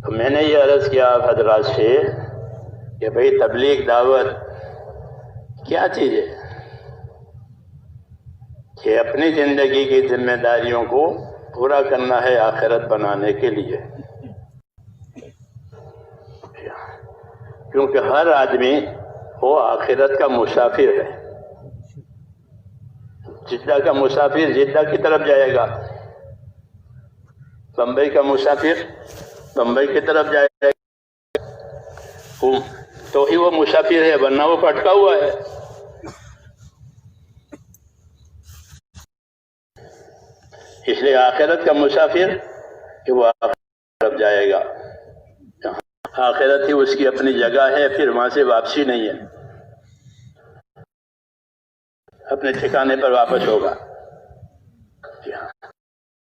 تو میں نے یہ عرض کیا آپ حضرات سے کہ بھئی تبلیغ دعوت کیا چیز ہے کہ اپنی زندگی کی ذمہ داریوں کو پورا کرنا ہے آخرت بنانے کے لیے، کیونکہ ہر آدمی وہ آخرت کا مسافر ہے۔ جدہ کا مسافر جدہ کی طرف جائے گا، بمبئی کا مسافر بمبئی کی طرف جائے گا، تو ہی وہ مسافر ہے، ورنہ وہ پٹکا ہوا ہے۔ اس لیے آخرت کا مسافر کہ وہ آخرت کی طرف جائے گا، آخرت ہی اس کی اپنی جگہ ہے، پھر وہاں سے واپسی نہیں ہے، اپنے ٹھکانے پر واپس ہوگا۔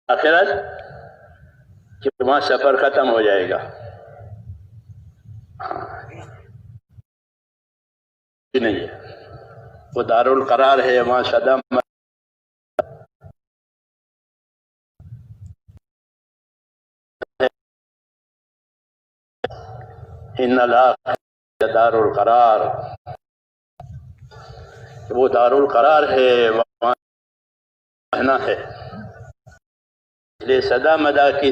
آخرت کہ وہاں سفر ختم ہو جائے گا، نہیں ہے، وہ دارالقرار ہے، وہاں سدا ان الآخرۃ دار القرار، وہ دارالقرار ہے، وہاں رہنا ہے۔ اس لیے سدا مدا کی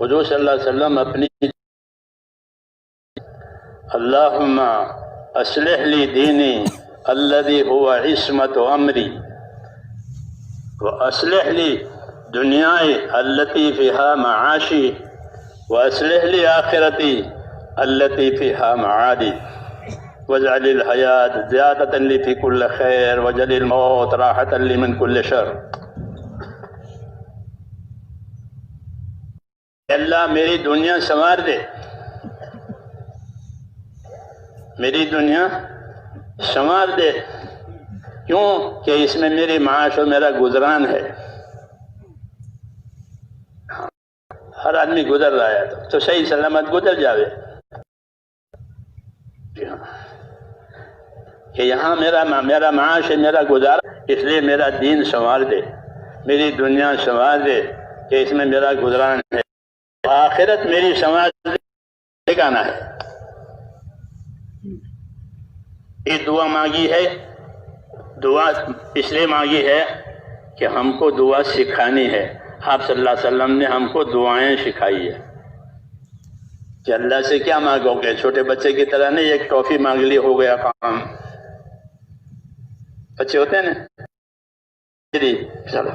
حضور صلی اللہ علیہ وسلم اپنی اللہم اصلح لی دینی الذی هو عصمت امری واصلح لی دنیای التي فيها معاشی واصلح لی آخرتی التي فيها معادی واجعل الحیاة زیادة لی فی کل خیر واجعل الموت راحة لی من کل شر۔ اللہ میری دنیا سنوار دے، میری دنیا سنوار دے، کیوں کہ اس میں میری معاش اور میرا گزران ہے۔ ہر آدمی گزر رہا ہے تو صحیح سلامت گزر جاوے، کہ یہاں میرا معاش ہے، میرا گزارا، اس لیے میرا دین سنوار دے، میری دنیا سنوار دے کہ اس میں میرا گزران ہے، آخرت میری سنوار دے ٹھکانا ہے۔ یہ دعا مانگی ہے، دعا اس لیے مانگی ہے کہ ہم کو دعا سکھانی ہے۔ آپ صلی اللہ علیہ وسلم نے ہم کو دعائیں سکھائی ہے کہ اللہ سے کیا مانگو گے، چھوٹے بچے کی طرح نہیں ایک ٹافی مانگ لی ہو گیا کام، بچے ہوتے ہیں نا چلو،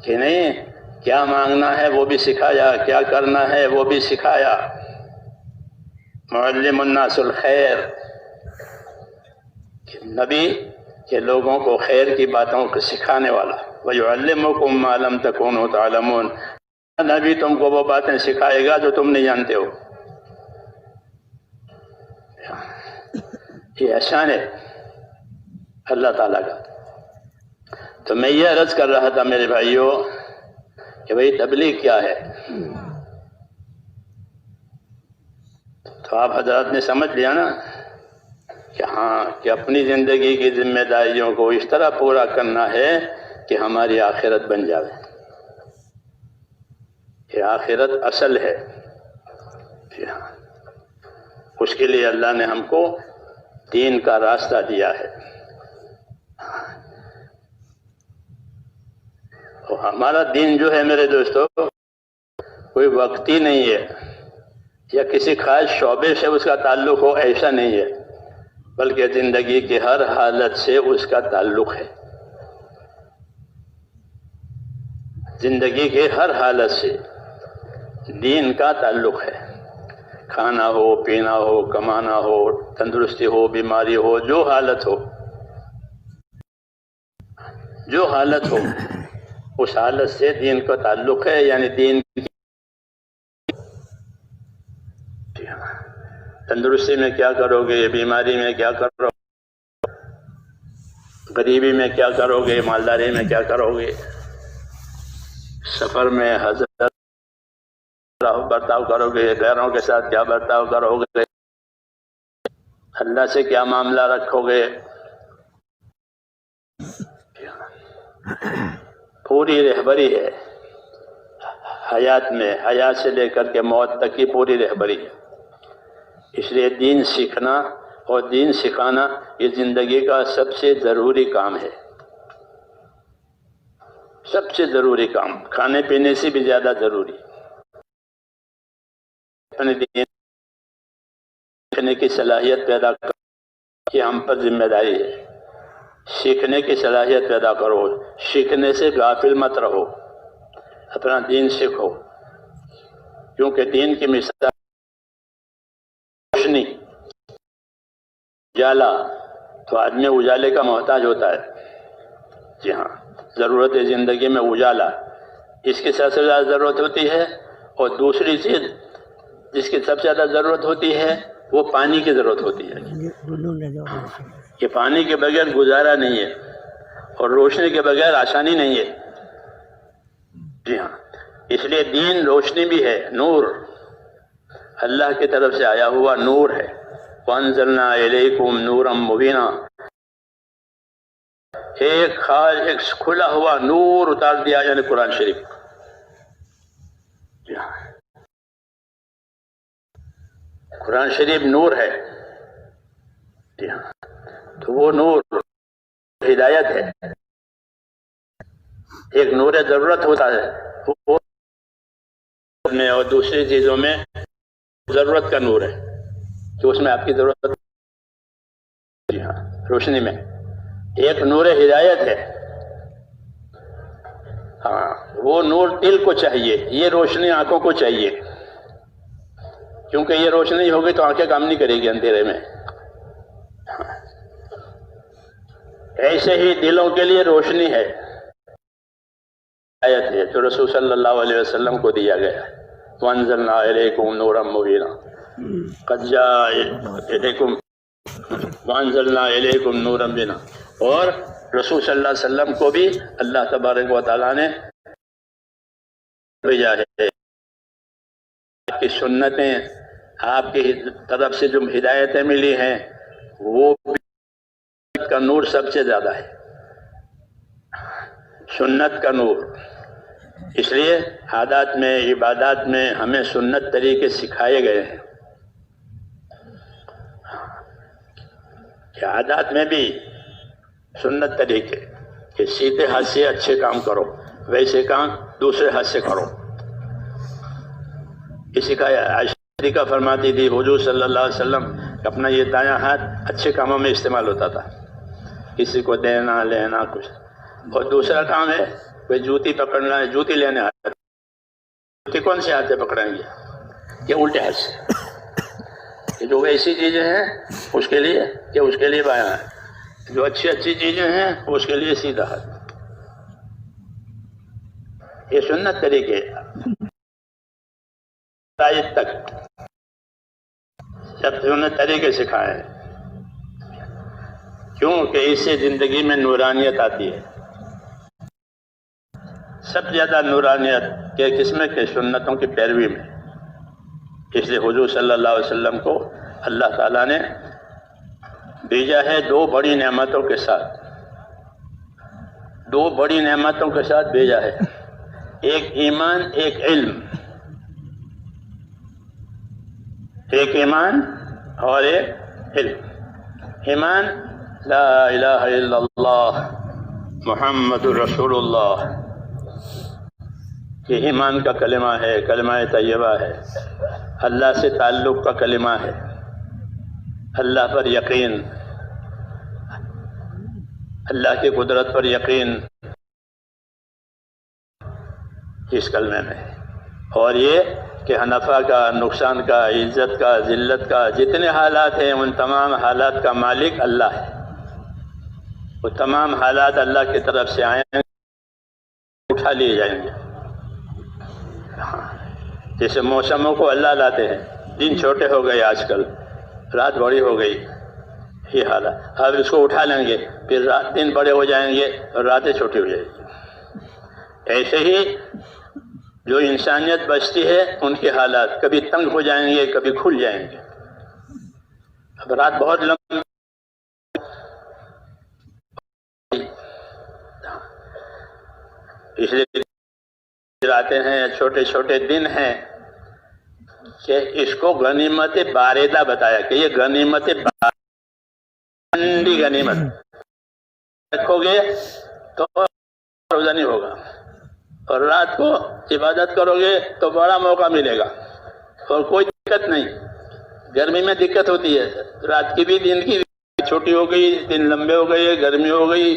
کہ نہیں، کیا مانگنا ہے وہ بھی سکھایا، کیا کرنا ہے وہ بھی سکھایا۔ معلم الناس الخیر، نبی کہ لوگوں کو خیر کی باتوں کو سکھانے والا، وَيُعَلِّمُكُم مَّا لَمْ تَكُونُوا تَعْلَمُونَ، نبی تم کو وہ باتیں سکھائے گا جو تم نہیں جانتے ہو۔ یہ احسان ہے اللہ تعالیٰ کا۔ تو میں یہ عرض کر رہا تھا میرے بھائیوں کہ بھئی تبلیغ کیا ہے، تو آپ حضرات نے سمجھ لیا نا کہ ہاں، کہ اپنی زندگی کی ذمہ داریوں کو اس طرح پورا کرنا ہے کہ ہماری آخرت بن جائے، کہ آخرت اصل ہے۔ اس کے لیے اللہ نے ہم کو دین کا راستہ دیا ہے۔ تو ہمارا دین جو ہے میرے دوستو کوئی وقتی نہیں ہے یا کسی خاص شعبے سے اس کا تعلق ہو، ایسا نہیں ہے، بلکہ زندگی کی ہر حالت سے اس کا تعلق ہے۔ زندگی کے ہر حالت سے دین کا تعلق ہے، کھانا ہو، پینا ہو، کمانا ہو، تندرستی ہو، بیماری ہو، جو حالت ہو، جو حالت ہو، اس حالت سے دین کا تعلق ہے، یعنی دین تندرستی میں کیا کرو گے، بیماری میں کیا کرو گے، غریبی میں کیا کرو گے، مالداری میں کیا کرو گے، سفر میں حضرت برتاؤ کرو گے، غیروں کے ساتھ کیا برتاؤ کرو گے، اللہ سے کیا معاملہ رکھو گے، پوری رہبری ہے حیات میں، حیات سے لے کر کے موت تک کی پوری رہبری ہے۔ اس لیے دین سیکھنا اور دین سکھانا یہ زندگی کا سب سے ضروری کام ہے، سب سے ضروری کام، کھانے پینے سے بھی زیادہ ضروری۔ اپنے دین سیکھنے کی صلاحیت پیدا کرنا یہ ہم پر ذمہ داری ہے۔ سیکھنے کی صلاحیت پیدا کرو، سیکھنے سے غافل مت رہو، اپنا دین سیکھو، کیونکہ دین کی مثال روشنی، اجالا، تو آدمی اجالے کا محتاج ہوتا ہے۔ جی ہاں، ضرورت ہے زندگی میں اجالا، اس کی سب سے زیادہ ضرورت ہوتی ہے۔ اور دوسری چیز جس کی سب سے زیادہ ضرورت ہوتی ہے وہ پانی کی ضرورت ہوتی ہے، کہ پانی کے بغیر گزارا نہیں ہے اور روشنی کے بغیر آسانی نہیں ہے۔ جی ہاں، اس لیے دین روشنی بھی ہے، نور، اللہ کی طرف سے آیا ہوا نور ہے۔ وَأَنزَلْنَا إِلَيْكُمْ نُورًا مُبِينًا، ایک کھلا ہوا نور اتار دیا، یعنی قرآن شریف۔ جی ہاں، قرآن شریف نور ہے۔ جی ہاں، تو وہ نور ہدایت ہے۔ ایک نور ضرورت ہوتا ہے وہ میں، اور دوسری چیزوں میں ضرورت کا نور ہے کہ اس میں آپ کی ضرورت۔ جی ہاں، روشنی میں ایک نور ہدایت ہے، ہاں، وہ نور دل کو چاہیے، یہ روشنی آنکھوں کو چاہیے، کیونکہ یہ روشنی ہوگی تو آنکھیں کام نہیں کرے گی اندھیرے میں۔ ایسے ہی دلوں کے لیے روشنی ہے، آیت ہے جو رسول صلی اللہ علیہ وسلم کو دیا گیا ہے۔ وَأَنزَلْنَا إِلَيْكُمْ نُورًا مُبِينًا قَدْ جَاءَ إِلَيْكُمْ وَأَنزَلْنَا إِلَيْكُمْ نُورًا مُبِينًا، اور رسول صلی اللہ علیہ وسلم کو بھی اللہ تبارک و تعالیٰ نے بھیجا ہے۔ آپ کی سنتیں، آپ کی طرف سے جو ہدایتیں ملی ہیں وہ کا نور سب سے زیادہ ہے، سنت کا نور۔ اس لیے عادات میں، عبادات میں ہمیں سنت طریقے سکھائے گئے ہیں کہ عادات میں بھی سنت طریقے کہ سیدھے ہاتھ سے اچھے کام کرو، ویسے کام دوسرے ہاتھ سے کرو۔ اسی کا عائشہ طریقہ فرماتی تھی حضور صلی اللہ علیہ وسلم کہ اپنا یہ دایاں ہاتھ اچھے کاموں میں استعمال ہوتا تھا، کسی کو دینا لینا کچھ۔ اور دوسرا کام ہے کوئی جوتی پکڑنا ہے، جوتی لینے آتا ہے، جوتی کون سے ہاتھ سے پکڑیں گے؟ یہ الٹے ہاتھ سے۔ جو ایسی چیزیں ہیں اس کے لیے کہ اس کے لیے بایاں ہے، جو اچھی اچھی چیزیں ہیں اس کے لیے سیدھا ہاتھ۔ یہ سنت طریقے آج تک سب سنت طریقے سکھائے ہیں، کیونکہ اس سے زندگی میں نورانیت آتی ہے۔ سب زیادہ نورانیت کے قسم کے سنتوں کی پیروی میں، اس لیے حضور صلی اللہ علیہ وسلم کو اللہ تعالیٰ نے بھیجا ہے دو بڑی نعمتوں کے ساتھ، دو بڑی نعمتوں کے ساتھ بھیجا ہے، ایک ایمان، ایک علم، ایک ایمان اور ایک علم۔ ایمان لا الہ الا اللہ محمد الرسول اللہ، یہ ایمان کا کلمہ ہے، کلمہ طیبہ ہے، اللہ سے تعلق کا کلمہ ہے، اللہ پر یقین، اللہ کی قدرت پر یقین اس کلمے میں ہے۔ اور یہ کہ نفع کا، نقصان کا، عزت کا، ذلت کا، جتنے حالات ہیں ان تمام حالات کا مالک اللہ ہے۔ وہ تمام حالات اللہ کی طرف سے آئیں گے، اٹھا لیے جائیں گے۔ جیسے موسموں کو اللہ لاتے ہیں، دن چھوٹے ہو گئے، آج کل رات بڑی ہو گئی، یہ حالات، اب اس کو اٹھا لیں گے، پھر دن بڑے ہو جائیں گے اور راتیں چھوٹی ہو جائیں گی۔ ایسے ہی جو انسانیت بچتی ہے ان کے حالات کبھی تنگ ہو جائیں گے، کبھی کھل جائیں گے۔ اب رات بہت لمبی، اس لیے آتے ہیں چھوٹے چھوٹے دن ہیں کہ اس کو غنیمت باردہ بتایا کہ یہ غنیمت ٹھنڈی غنیمت رکھو گے تو روزہ نہیں ہوگا، اور رات کو عبادت کرو گے تو بڑا موقع ملے گا، اور کوئی دقت نہیں۔ گرمی میں دقت ہوتی ہے، رات کی بھی دن کی بھی، چھوٹی ہو گئی، دن لمبے ہو گئے، گرمی ہو گئی،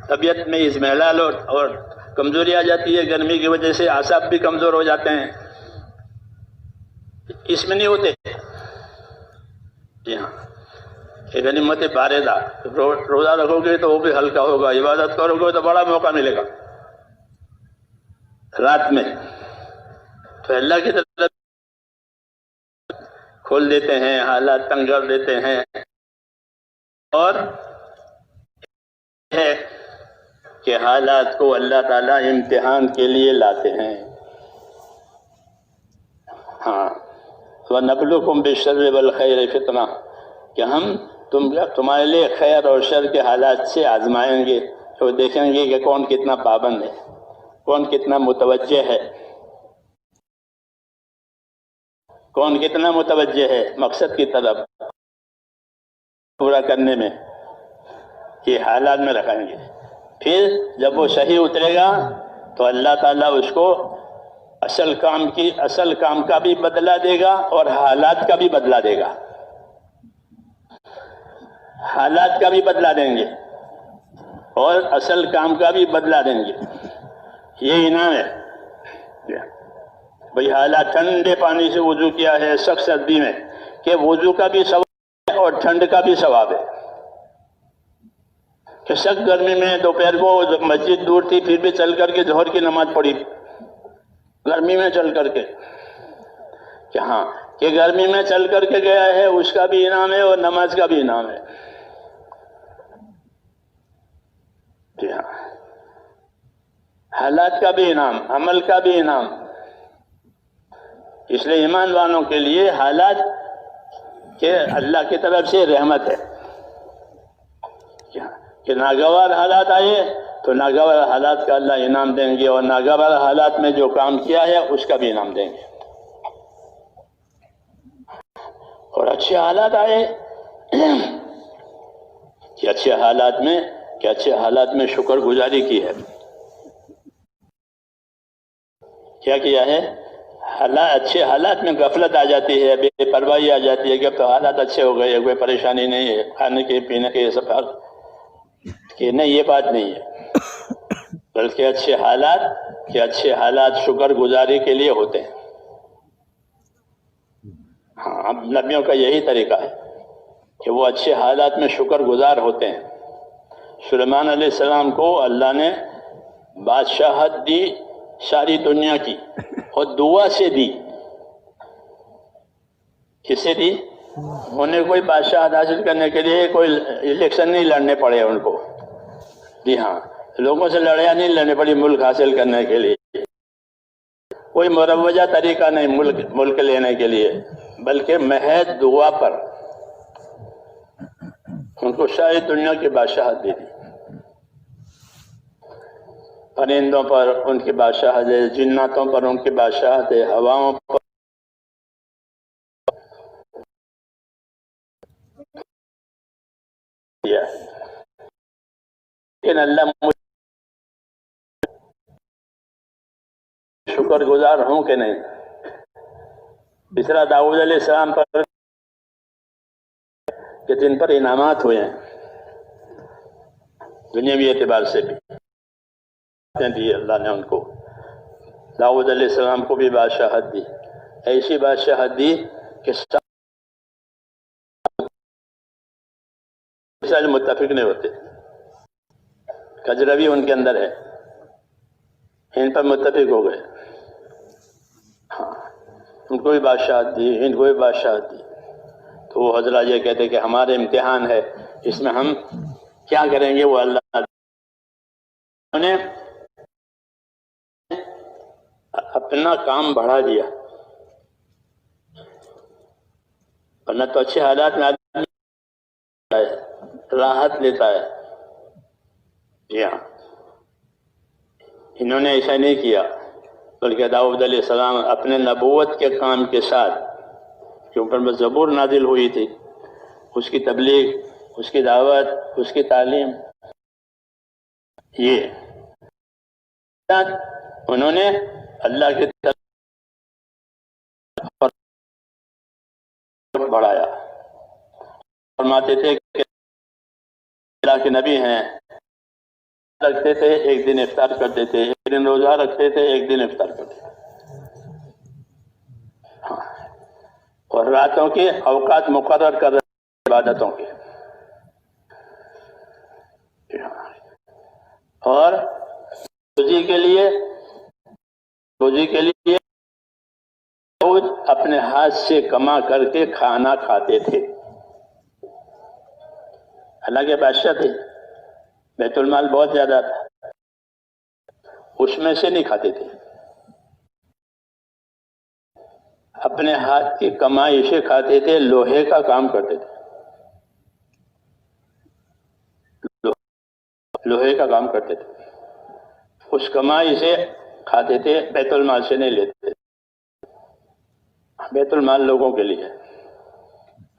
طبیعت میں اضمحلال اور کمزوری آ جاتی ہے، گرمی کی وجہ سے اعصاب بھی کمزور ہو جاتے ہیں، اس میں نہیں ہوتے۔ جی ہاں، یہ غنیمت باردہ، روزہ رکھو گے تو وہ بھی ہلکا ہوگا، عبادت کرو گے تو بڑا موقع ملے گا رات میں۔ تو اللہ کی طرف کھول دیتے ہیں، حالات تنگ کر دیتے ہیں، اور ہے کہ حالات کو اللہ تعالیٰ امتحان کے لیے لاتے ہیں۔ ہاں، وَنَبْلُوكُمْ بِالشَّرِّ وَالْخَيْرِ فِتْنَةً، کہ ہم تمہارے لیے خیر اور شر کے حالات سے آزمائیں گے، تو دیکھیں گے کہ کون کتنا پابند ہے، کون کتنا متوجہ ہے، کون کتنا متوجہ ہے مقصد کی طرف پورا کرنے میں، یہ حالات میں رکھیں گے۔ پھر جب وہ صحیح اترے گا تو اللہ تعالیٰ اس کو اصل کام کا بھی بدلہ دے گا اور حالات کا بھی بدلہ دے گا، حالات کا بھی بدلہ دیں گے اور اصل کام کا بھی بدلہ دیں گے۔ یہ انعام ہے۔ بھئی حالات، ٹھنڈے پانی سے وضو کیا ہے سخت سردی میں، کہ وضو کا بھی ثواب ہے اور ٹھنڈ کا بھی ثواب ہے۔ کہ سخت گرمی میں دوپہر کو مسجد دور تھی پھر بھی چل کر کے ظہر کی نماز پڑھی، گرمی میں چل کر کے، کہ ہاں کہ گرمی میں چل کر کے گیا ہے اس کا بھی انعام ہے اور نماز کا بھی انعام ہے۔ جی ہاں، حالات کا بھی انعام، عمل کا بھی انعام۔ اس لیے ایمان والوں کے لیے حالات کہ اللہ کی طرف سے رحمت ہے، کہ ناگوار حالات آئے تو ناگوار حالات کا اللہ انعام دیں گے، اور ناگوار حالات میں جو کام کیا ہے اس کا بھی انعام دیں گے۔ اور اچھے حالات آئے کہ اچھے حالات میں شکر گزاری کی ہے، کیا کیا ہے؟ اچھے حالات میں غفلت آ جاتی ہے، بے پرواہی آ جاتی ہے کہ اب تو حالات اچھے ہو گئے، کوئی پریشانی نہیں ہے، کھانے کے پینے کے سب، کہ نہیں، یہ بات نہیں ہے، بلکہ اچھے حالات شکر گزاری کے لیے ہوتے ہیں۔ ہاں، اب نبیوں کا یہی طریقہ ہے کہ وہ اچھے حالات میں شکر گزار ہوتے ہیں۔ سلیمان علیہ السلام کو اللہ نے بادشاہت دی ساری دنیا کی، اور دعا سے دی۔ کس سے دی؟ انہیں کوئی بادشاہت حاصل کرنے کے لیے کوئی الیکشن نہیں لڑنے پڑے ان کو، جی ہاں، لوگوں سے لڑائی نہیں لڑنے پڑی ملک حاصل کرنے کے لیے، کوئی مروجہ طریقہ نہیں ملک لینے کے لیے، بلکہ محض دعا پر ان کو ساری دنیا کی بادشاہت دے دی۔ پرندوں پر ان کی بادشاہت ہے، جناتوں پر ان کی بادشاہت ہے، ہواؤں پر دیا۔ لیکن اللہ مجھے شکر گزار ہوں کہ نہیں؟ اس طرح داؤد علیہ السلام پر کہ جن پر انعامات ہوئے ہیں دنیاوی اعتبار سے بھی دی اللہ نے ان کو، داؤد علیہ السلام کو بھی بادشاہت دی، ایسی بادشاہت دی کہ سارے متفق نہیں ہوتے، کجروی ان کے اندر ہے، ان پر متفق ہو گئے، ہاں، ان کو بھی بادشاہت دی، ان کو بھی بادشاہت دی۔ تو وہ حضرات یہ کہتے کہ ہمارے امتحان ہے، اس میں ہم کیا کریں گے؟ وہ اللہ نے اپنا کام بڑھا دیا، ورنہ تو اچھے حالات میں آدمی راحت لیتا ہے، جی ہاں، انہوں نے ایسا نہیں کیا، بلکہ داؤد علیہ السلام اپنے نبوت کے کام کے ساتھ، کہ اوپر میں زبور نازل ہوئی تھی، اس کی تبلیغ، اس کی دعوت، اس کی تعلیم، یہ انہوں نے اللہ کی طرف بڑھایا۔ فرماتے تھے کہ اللہ کے نبی ہیں، رکھتے تھے ایک دن افطار کرتے تھے، ایک دن روزہ رکھتے تھے، ایک دن افطار کرتے تھے، اور راتوں کے اوقات مقرر کر رہے عبادتوں کے، اور روزی کے لیے اپنے ہاتھ سے کما کر کے کھانا کھاتے تھے۔ اللہ کے بادشاہ تھے، بیت المال بہت زیادہ تھا، اس میں سے نہیں کھاتے تھے، اپنے ہاتھ کی کمائی سے کھاتے تھے، لوہے کا کام کرتے تھے، لوہے کا کام کرتے تھے، اس کمائی سے کھاتے تھے، بیت المال سے نہیں لیتے تھے۔ بیت المال لوگوں کے لیے،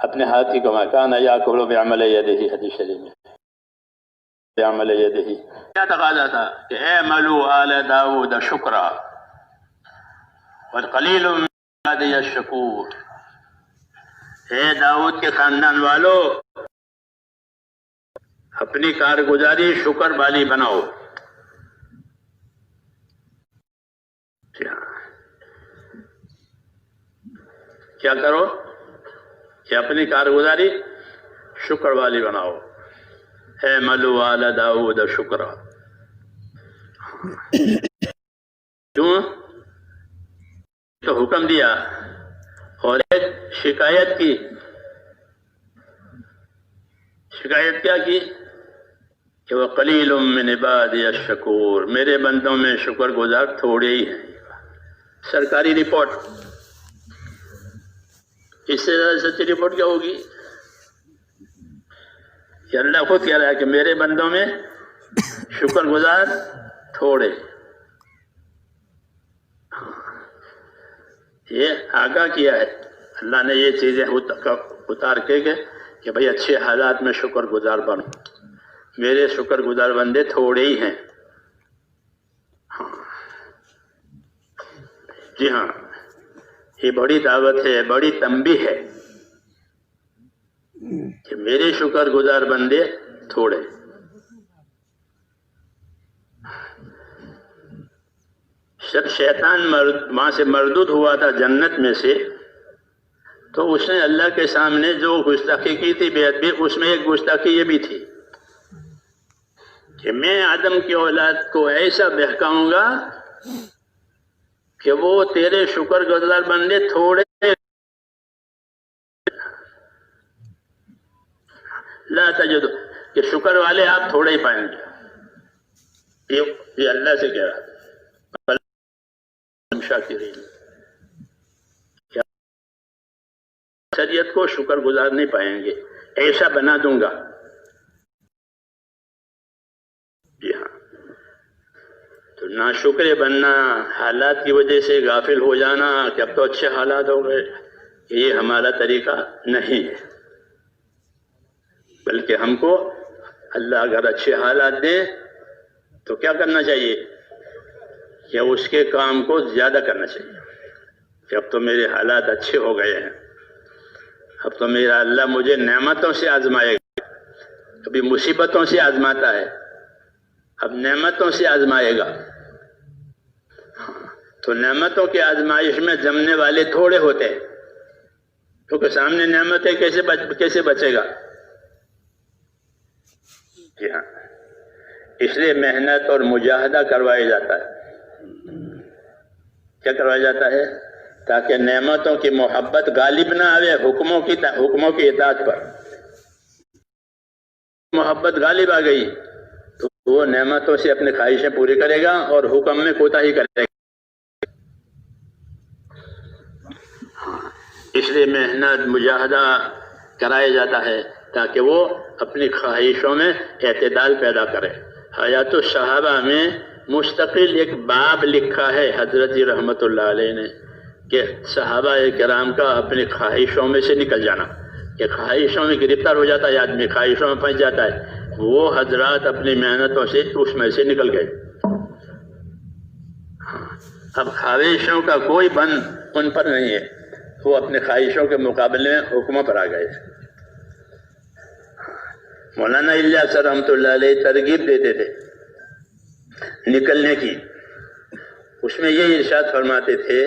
اپنے ہاتھ کی کمائی، کان یاکل بعمل یدہ، حدیث شریف میں بعمل یدہ کیا تقاضا تھا کہ اعملوا آل داؤد شکرا وقلیل من عبادی الشکور، اے داؤد کے خاندان والو، اپنی کارگزاری شکر والی بناؤ۔ کیا کرو کہ اپنی کارگزاری شکر والی بناؤ۔ اعملوا آل داؤد شکرا، کیوں؟ تو حکم دیا، اور ایک شکایت کی، شکایت کیا کی کہ وَقَلِيلٌ مِّنْ عِبَادِيَ الشَّكُورُ، میرے بندوں میں شکر گزار تھوڑے ہی ہیں۔ سرکاری رپورٹ، اس سے زیادہ سچی رپورٹ کیا ہوگی؟ کہ اللہ خود کہہ رہا ہے کہ میرے بندوں میں شکر گزار تھوڑے، یہ آگاہ کیا ہے اللہ نے یہ چیزیں اتار کے کہ بھئی اچھے حالات میں شکر گزار بنو، میرے شکر گزار بندے تھوڑے ہی ہیں۔ جی ہاں، یہ بڑی دعوت ہے، بڑی تنبیہ ہے کہ میرے شکر گزار بندے تھوڑے۔ جب شیطان وہاں سے مردود ہوا تھا جنت میں سے، تو اس نے اللہ کے سامنے جو گستاخی کی تھی بے ادبی، اس میں ایک گستاخی یہ بھی تھی کہ میں آدم کی اولاد کو ایسا بہکاؤں گا کہ وہ تیرے شکر گزار بندے تھوڑے، لا تجد، کہ شکر والے آپ تھوڑے ہی پائیں گے، یہ اللہ سے کہہ رہا ہے شاکرین، شریعت کو شکر گزار نہیں پائیں گے، ایسا بنا دوں گا۔ جی ہاں، تو ناشکر بننا، حالات کی وجہ سے غافل ہو جانا کہ اب تو اچھے حالات ہو گئے، یہ ہمارا طریقہ نہیں ہے، بلکہ ہم کو اللہ اگر اچھے حالات دے تو کیا کرنا چاہیے کہ اس کے کام کو زیادہ کرنا چاہیے کہ اب تو میرے حالات اچھے ہو گئے ہیں، اب تو میرا اللہ مجھے نعمتوں سے آزمائے گا، کبھی مصیبتوں سے آزماتا ہے، اب نعمتوں سے آزمائے گا، تو نعمتوں کی آزمائش میں جمنے والے تھوڑے ہوتے ہیں، کیونکہ سامنے نعمتیں کیسے بچے گا؟ جی ہاں، اس لیے محنت اور مجاہدہ کروایا جاتا ہے۔ کیا کروایا جاتا ہے؟ تاکہ نعمتوں کی محبت غالب نہ آوے حکموں کی اطاعت پر۔ محبت غالب آ گئی تو وہ نعمتوں سے اپنی خواہشیں پوری کرے گا اور حکم میں کوتاہی کرے گا۔ اس لیے محنت مجاہدہ کرایا جاتا ہے تاکہ وہ اپنی خواہشوں میں اعتدال پیدا کرے۔ حیات الصحابہ میں مستقل ایک باب لکھا ہے حضرت جی رحمت اللہ علیہ نے کہ صحابہ کرام کا اپنی خواہشوں میں سے نکل جانا، کہ خواہشوں میں گرفتار ہو جاتا ہے آدمی، خواہشوں میں پھنس جاتا ہے، وہ حضرات اپنی محنتوں سے اس میں سے نکل گئے۔ اب خواہشوں کا کوئی بند ان پر نہیں ہے، وہ اپنے خواہشوں کے مقابلے میں حکموں پر آ گئے۔ مولانا الیاس رحمۃ اللہ علیہ ترغیب دیتے تھے نکلنے کی، اس میں یہ ارشاد فرماتے تھے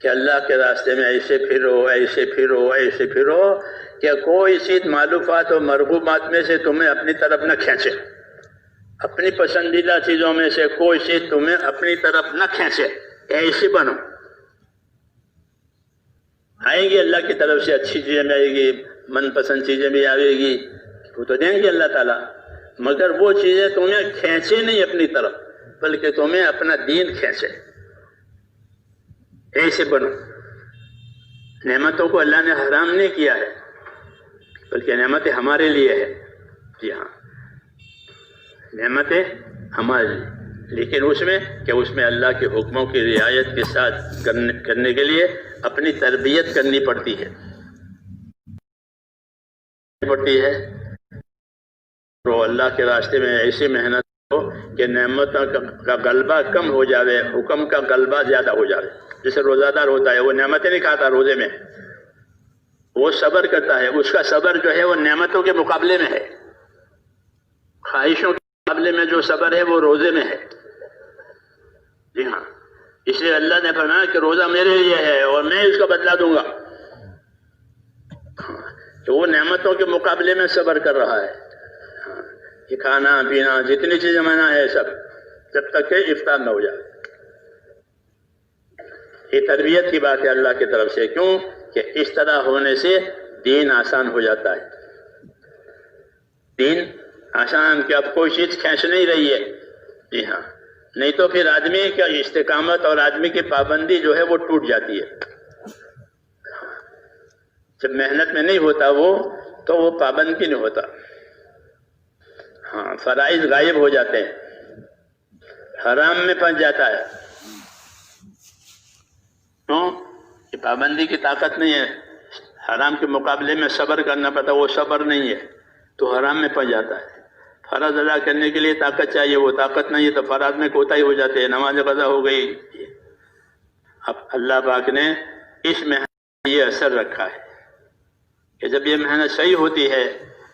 کہ اللہ کے راستے میں ایسے پھرو ایسے پھرو ایسے پھرو کہ کوئی چیز معلومات اور مرغوبات میں سے تمہیں اپنی طرف نہ کھینچے، اپنی پسندیدہ چیزوں میں سے کوئی چیز تمہیں اپنی طرف نہ کھینچے، ایسے بنو۔ آئیں گی اللہ کی طرف سے اچھی چیزیں بھی آئے گی، من پسند چیزیں بھی آئے گی، وہ تو دیں گے اللہ تعالیٰ، مگر وہ چیزیں تمہیں کھینچے نہیں اپنی طرف، بلکہ تمہیں اپنا دین کھینچے، ایسے بنو۔ نعمتوں کو اللہ نے حرام نہیں کیا ہے، بلکہ نعمتیں ہمارے لیے ہے۔ جی ہاں، نعمتیں ہمارے لیے، لیکن اس میں اللہ کے حکموں کی رعایت کے ساتھ کرنے کے لیے اپنی تربیت کرنی پڑتی ہے تو اللہ کے راستے میں ایسی محنت ہو کہ نعمتوں کا غلبہ کم ہو جاوے، حکم کا غلبہ زیادہ ہو جاوے۔ جیسے روزہ دار ہوتا ہے، وہ نعمتیں نہیں کھاتا روزے میں، وہ صبر کرتا ہے، اس کا صبر جو ہے وہ نعمتوں کے مقابلے میں ہے، خواہشوں کے مقابلے میں جو صبر ہے وہ روزے میں ہے۔ جی ہاں، اس لیے اللہ نے فرمایا کہ روزہ میرے لیے ہے اور میں اس کا بدلہ دوں گا، کہ وہ نعمتوں کے مقابلے میں صبر کر رہا ہے۔ یہ کھانا پینا جتنی چیزیں منع ہے سب، جب تک کہ افطار نہ ہو جائے۔ یہ تربیت کی بات ہے اللہ کی طرف سے، کیوں کہ اس طرح ہونے سے دین آسان ہو جاتا ہے۔ دین آسان کہ اب کوئی چیز کھینچ نہیں رہی ہے۔ جی ہاں، نہیں تو پھر آدمی کا استقامت اور آدمی کی پابندی جو ہے وہ ٹوٹ جاتی ہے۔ جب محنت میں نہیں ہوتا وہ تو وہ پابند کی نہیں ہوتا۔ ہاں، فرائض غائب ہو جاتے ہیں، حرام میں پھنس جاتا ہے۔ کیوں کہ پابندی کی طاقت نہیں ہے، حرام کے مقابلے میں صبر کرنا پڑتا، وہ صبر نہیں ہے تو حرام میں پھنس جاتا ہے۔ فرض ادا کرنے کے لیے طاقت چاہیے، وہ طاقت نہیں ہے تو فرض میں کوتاہی ہو جاتے ہیں، نماز قضا ہو گئی۔ اب اللہ پاک نے اس محنت میں یہ اثر رکھا ہے کہ جب یہ محنت صحیح ہوتی ہے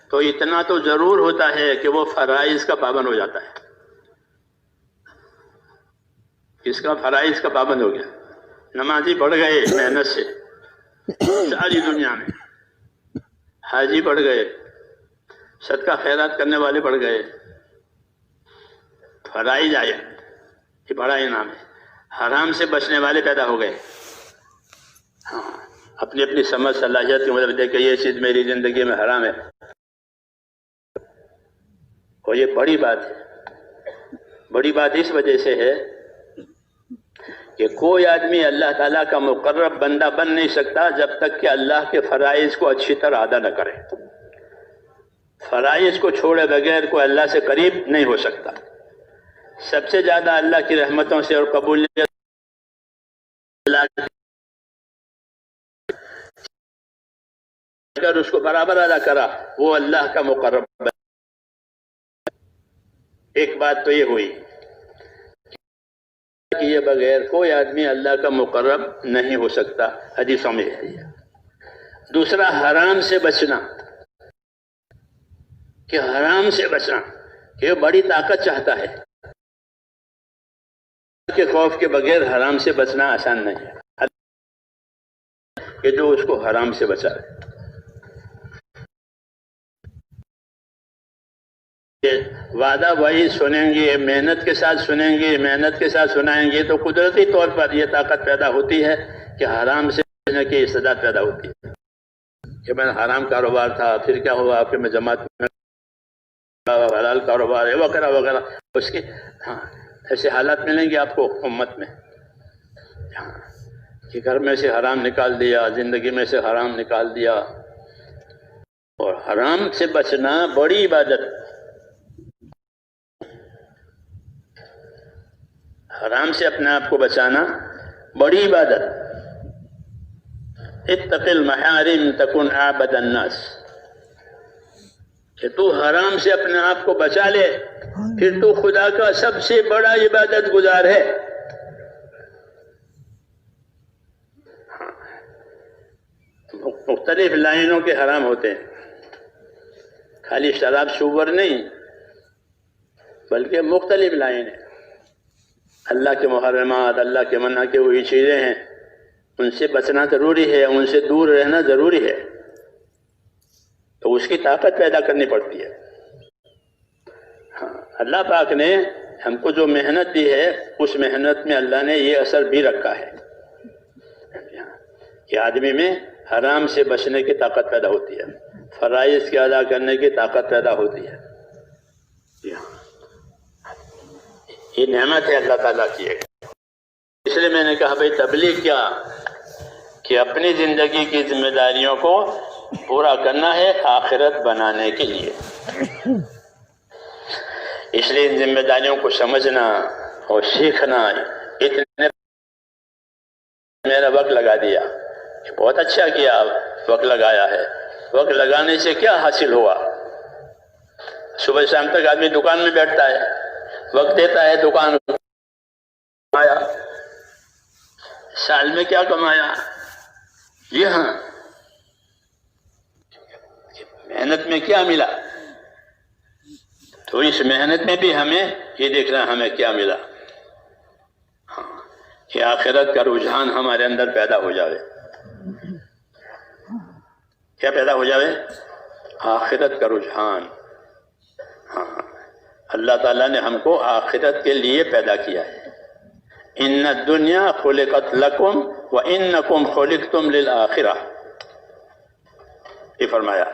تو اتنا تو ضرور ہوتا ہے کہ وہ فرائض کا پابند ہو جاتا ہے۔ اس کا فرائض کا پابند ہو گیا، نمازی بڑھ گئے محنت سے ساری دنیا میں، حاجی بڑھ گئے، صدقہ خیرات کرنے والے بڑھ گئے، فرائض آئے، یہ بڑا انعام ہے۔ حرام سے بچنے والے پیدا ہو گئے، ہاں، اپنی اپنی سمجھ صلاحیت کی مطلب دیکھ کہ یہ چیز میری زندگی میں حرام ہے، اور یہ بڑی بات ہے۔ بڑی بات اس وجہ سے ہے کہ کوئی آدمی اللہ تعالیٰ کا مقرب بندہ بن نہیں سکتا جب تک کہ اللہ کے فرائض کو اچھی طرح ادا نہ کرے۔ فرائض کو چھوڑے بغیر کوئی اللہ سے قریب نہیں ہو سکتا۔ سب سے زیادہ اللہ کی رحمتوں سے اور قبولیت اگر اس کو برابر ادا کرا وہ اللہ کا مقرب بندہ۔ ایک بات تو یہ ہوئی کہ یہ بغیر کوئی آدمی اللہ کا مقرب نہیں ہو سکتا، حدیثوں میں ہے۔ دوسرا، حرام سے بچنا، کہ حرام سے بچنا کہ یہ بڑی طاقت چاہتا ہے، کہ خوف کے بغیر حرام سے بچنا آسان نہیں ہے، کہ جو اس کو حرام سے بچا ہے۔ وعدہ وہی سنیں گے، محنت کے ساتھ سنیں گے، محنت کے ساتھ سنائیں گے تو قدرتی طور پر یہ طاقت پیدا ہوتی ہے کہ حرام سے بچنے کی استعداد پیدا ہوتی ہے۔ کہ میں حرام کاروبار تھا، پھر کیا ہوا کہ میں جماعت میں حلال کاروبار ہے وغیرہ وغیرہ، اس کے ہاں ایسے حالات ملیں گے آپ کو امت میں، کہ گھر میں سے حرام نکال دیا، زندگی میں سے حرام نکال دیا۔ اور حرام سے بچنا بڑی عبادت، حرام سے اپنے آپ کو بچانا بڑی عبادت. اتق المحارم تکن اعبد الناس، کہ تو حرام سے اپنے آپ کو بچا لے پھر تو خدا کا سب سے بڑا عبادت گزار ہے. مختلف لائنوں کے حرام ہوتے ہیں، خالی شراب شوگر نہیں بلکہ مختلف لائن ہیں. اللہ کے محرمات، اللہ کے منع کی ہوئی چیزیں ہیں، ان سے بچنا ضروری ہے، ان سے دور رہنا ضروری ہے. تو اس کی طاقت پیدا کرنی پڑتی ہے. ہاں، اللہ پاک نے ہم کو جو محنت دی ہے اس محنت میں اللہ نے یہ اثر بھی رکھا ہے کہ آدمی میں حرام سے بچنے کی طاقت پیدا ہوتی ہے، فرائض کے ادا کرنے کی طاقت پیدا ہوتی ہے. یہ نعمت ہے اللہ تعالیٰ کی. اس لیے میں نے کہا بھائی تبلیغ کیا کہ اپنی زندگی کی ذمہ داریوں کو پورا کرنا ہے آخرت بنانے کے لیے. اس لیے ان ذمہ داریوں کو سمجھنا اور سیکھنا. اتنے میرا وقت لگا دیا، بہت اچھا کیا، وقت لگایا ہے. وقت لگانے سے کیا حاصل ہوا؟ صبح شام تک آدمی دکان میں بیٹھتا ہے، وقت دیتا ہے دکان کمایا. سال میں کیا کمایا؟ یہ ہاں محنت میں کیا ملا؟ تو اس محنت میں بھی ہمیں یہ دیکھنا ہمیں کیا ملا. ہاں، کہ آخرت کا رجحان ہمارے اندر پیدا ہو جاوے. کیا پیدا ہو جاوے؟ آخرت کا رجحان. ہاں، اللہ تعالیٰ نے ہم کو آخرت کے لیے پیدا کیا ہے. ان الدنیا خلقت لکم وانکم خلقتم للآخرہ. یہ فرمایا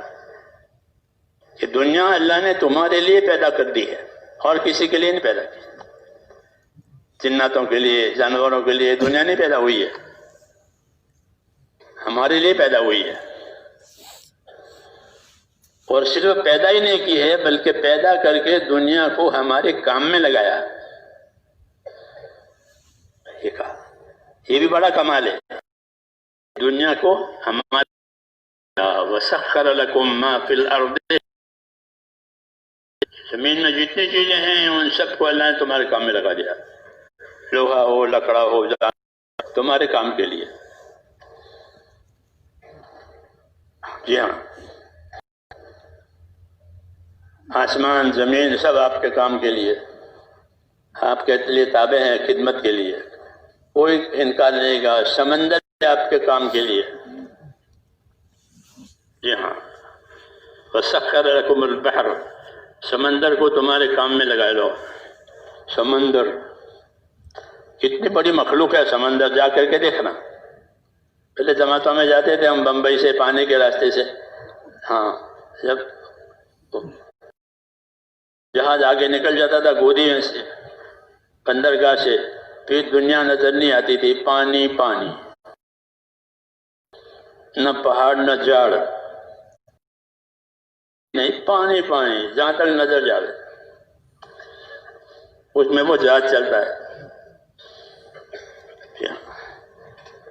کہ دنیا اللہ نے تمہارے لیے پیدا کر دی ہے اور کسی کے لیے نہیں پیدا کی. جناتوں کے لیے، جانوروں کے لیے دنیا نہیں پیدا ہوئی ہے، ہمارے لیے پیدا ہوئی ہے. اور صرف پیدا ہی نہیں کی ہے بلکہ پیدا کر کے دنیا کو ہمارے کام میں لگایا. یہ کہا یہ بھی بڑا کمال ہے. دنیا کو ہمارے وَسَخَّرَ لَكُم مَّا فِي الْأَرْضِ، زمین میں جتنی چیزیں ہیں ان سب کو اللہ نے تمہارے کام میں لگا دیا. لوہا ہو، لکڑا ہو، تمہارے کام کے لیے. جی ہاں، آسمان زمین سب آپ کے کام کے لیے، آپ کے لیے تابع ہیں، خدمت کے لیے. کوئی انکار نہیں گا. سمندر آپ کے کام کے لیے. جی ہاں، وَسَخَّرَ لَكُمُ الْبَحْرَ، سمندر کو تمہارے کام میں لگا لو. سمندر کتنی بڑی مخلوق ہے. سمندر جا کر کے دیکھنا. پہلے جماعتوں میں جاتے تھے ہم بمبئی سے پانی کے راستے سے. ہاں، جب جہاز آگے نکل جاتا تھا گودی میں سے، بندرگاہ سے، پھر دنیا نظر نہیں آتی تھی. پانی پانی، نہ پہاڑ نہ جھاڑ، نہیں پانی پانی جہاں تک نظر جاوے اس میں وہ جہاز چلتا ہے.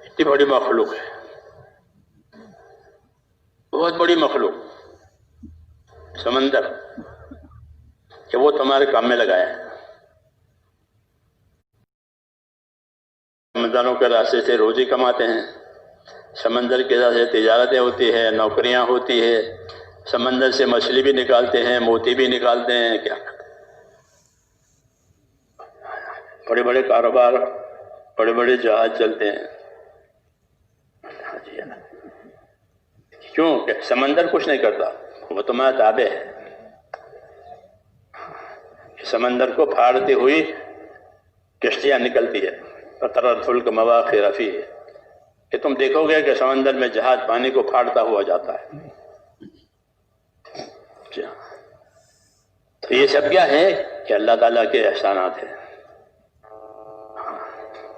اتنی بڑی مخلوق ہے، بہت بڑی مخلوق سمندر، کہ وہ تمہارے کام میں لگایا ہے. سمندروں کے راستے سے روزی کماتے ہیں، سمندر کے راستے سے تجارتیں ہوتی ہے، نوکریاں ہوتی ہے، سمندر سے مچھلی بھی نکالتے ہیں، موتی بھی نکالتے ہیں. کیا بڑے بڑے کاروبار، بڑے بڑے جہاز چلتے ہیں. کیوں کہ سمندر کچھ نہیں کرتا، وہ تمہارا تابع ہے. سمندر کو پھاڑتی ہوئی کشتیاں نکلتی ہے. فَتَرَى الْفُلْكَ مَوَاخِرَ فِيهِ، کہ تم دیکھو گے کہ سمندر میں جہاز پانی کو پھاڑتا ہوا جاتا ہے. تو یہ سب کیا ہے کہ اللہ تعالیٰ کے احسانات ہیں.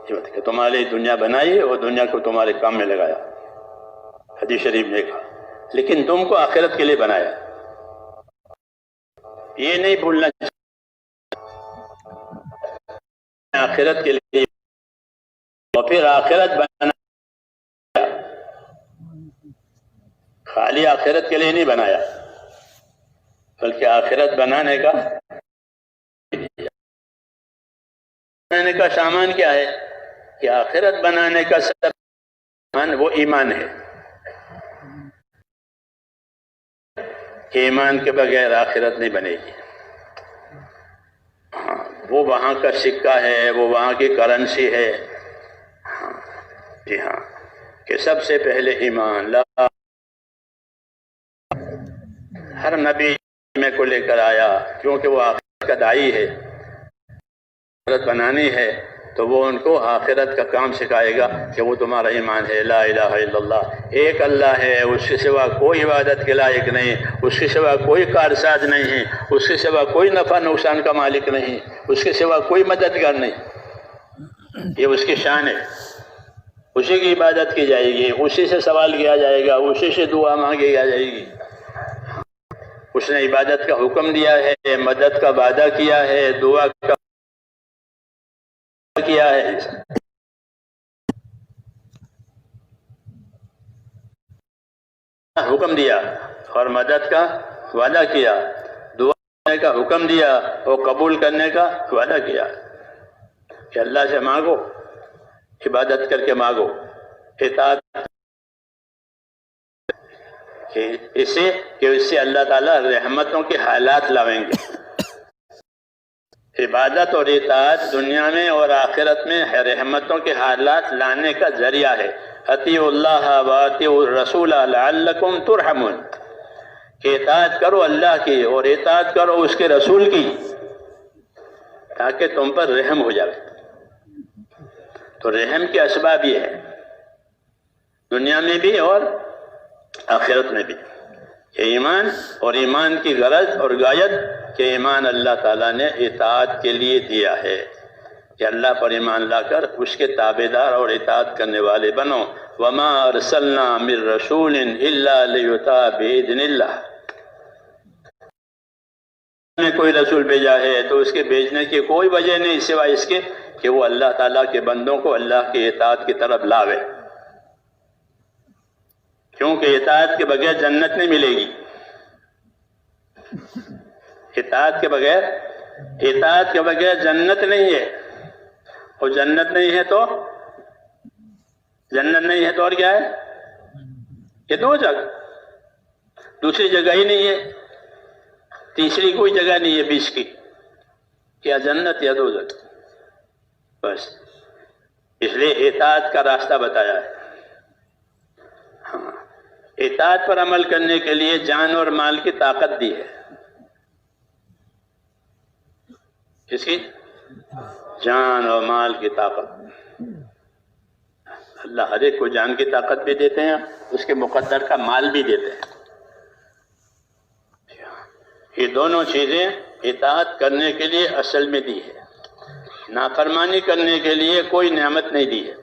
کہ تمہاری دنیا بنائی اور دنیا کو تمہارے کام میں لگایا. حدیث شریف میں کہا لیکن تم کو آخرت کے لیے بنایا. یہ نہیں بھولنا آخرت کے لیے، اور پھر آخرت بنایا، خالی آخرت کے لیے نہیں بنایا، بلکہ آخرت بنانے کا سامان کیا ہے کہ آخرت بنانے کا سامان وہ ایمان ہے، کہ ایمان کے بغیر آخرت نہیں بنے گی۔ وہ وہاں کا سکہ ہے، وہ وہاں کی کرنسی ہے، جی ہاں، کہ سب سے پہلے ایمان، ہر نبی میں کو لے کر آیا، کیونکہ وہ آخرت کا داعی ہے، آخرت بنانی ہے تو وہ ان کو آخرت کا کام سکھائے گا کہ وہ تمہارا ایمان ہے، لا الہ الا اللہ، ایک اللہ ہے، اس کے سوا کوئی عبادت کے لائق نہیں، اس کے سوا کوئی کارساز نہیں ہے، اس کے سوا کوئی نفع نقصان کا مالک نہیں، اس کے سوا کوئی مددگار نہیں، یہ اس کی شان ہے، اسی کی عبادت کی جائے گی، اسی سے سوال کیا جائے گا، اسی سے دعا مانگی جائے گی۔ اس نے عبادت کا حکم دیا ہے، مدد کا وعدہ کیا ہے، دعا کا کیا ہے، حکم دیا اور مدد کا وعدہ کیا، دعا کرنے کا حکم دیا اور قبول کرنے کا وعدہ کیا کہ اللہ سے مانگو، عبادت کر کے مانگو، اطاعت، کہ اس سے اللہ تعالیٰ رحمتوں کے حالات لاویں گے۔ عبادت اور اطاعت دنیا میں اور آخرت میں رحمتوں کے حالات لانے کا ذریعہ ہے۔ اطیعوا اللہ واطیعوا الرسول لعلکم ترحمون، کہ اطاعت کرو اللہ کی اور اطاعت کرو اس کے رسول کی تاکہ تم پر رحم ہو جائے۔ تو رحم کے اسباب یہ ہے دنیا میں بھی اور آخرت میں بھی، کہ ایمان، اور ایمان کی غرض اور غایت کہ ایمان اللہ تعالیٰ نے اطاعت کے لیے دیا ہے، کہ اللہ پر ایمان لا کر اس کے تابعدار اور اطاعت کرنے والے بنو۔ وما ارسلنا من رسول الا لیطاع باذن اللہ، نے کوئی رسول بھیجا ہے تو اس کے بھیجنے کی کوئی وجہ نہیں سوائے اس کے کہ وہ اللہ تعالیٰ کے بندوں کو اللہ کی اطاعت کی طرف لاوے، کیونکہ اطاعت کے بغیر جنت نہیں ملے گی۔ اطاعت کے بغیر جنت نہیں ہے، اور جنت نہیں ہے تو اور کیا ہے؟ یہ دو جگہ، دوسری جگہ ہی نہیں ہے، تیسری کوئی جگہ نہیں ہے بیچ کی، کیا جنت یا دو جگہ، بس اس لیے اطاعت کا راستہ بتایا ہے۔ ہاں، اطاعت پر عمل کرنے کے لیے جان اور مال کی طاقت دی ہے۔ کس کی؟ جان اور مال کی طاقت۔ اللہ ہر ایک کو جان کی طاقت بھی دیتے ہیں، اس کے مقدر کا مال بھی دیتے ہیں۔ یہ دونوں چیزیں اطاعت کرنے کے لیے اصل میں دی ہے، نافرمانی کرنے کے لیے کوئی نعمت نہیں دی ہے،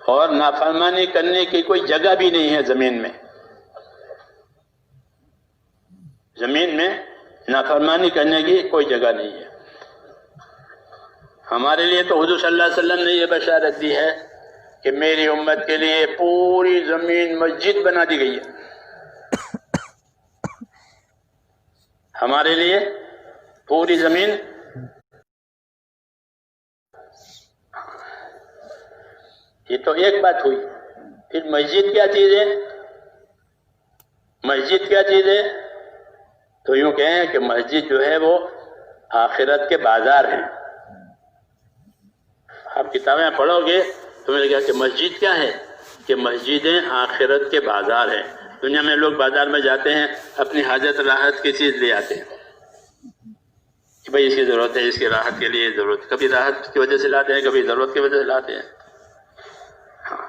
اور نافرمانی کرنے کی کوئی جگہ بھی نہیں ہے زمین میں۔ زمین میں نافرمانی کرنے کی کوئی جگہ نہیں ہے۔ ہمارے لیے تو حضور صلی اللہ علیہ وسلم نے یہ بشارت دی ہے کہ میری امت کے لیے پوری زمین مسجد بنا دی گئی ہے۔ ہمارے لیے پوری زمین، یہ تو ایک بات ہوئی۔ پھر مسجد کیا چیز ہے؟ مسجد کیا چیز ہے؟ تو یوں کہیں کہ مسجد جو ہے وہ آخرت کے بازار ہیں۔ آپ کتابیں پڑھو گے تو میں نے کہا کہ مسجد کیا ہے؟ کہ مسجدیں آخرت کے بازار ہیں۔ دنیا میں لوگ بازار میں جاتے ہیں، اپنی حاجت راحت کی چیز لے آتے ہیں کہ بھئی اس کی ضرورت ہے، اس کی راحت کے لیے ضرورت، کبھی راحت کی وجہ سے لاتے ہیں، کبھی ضرورت کی وجہ سے لاتے ہیں۔ ہاں،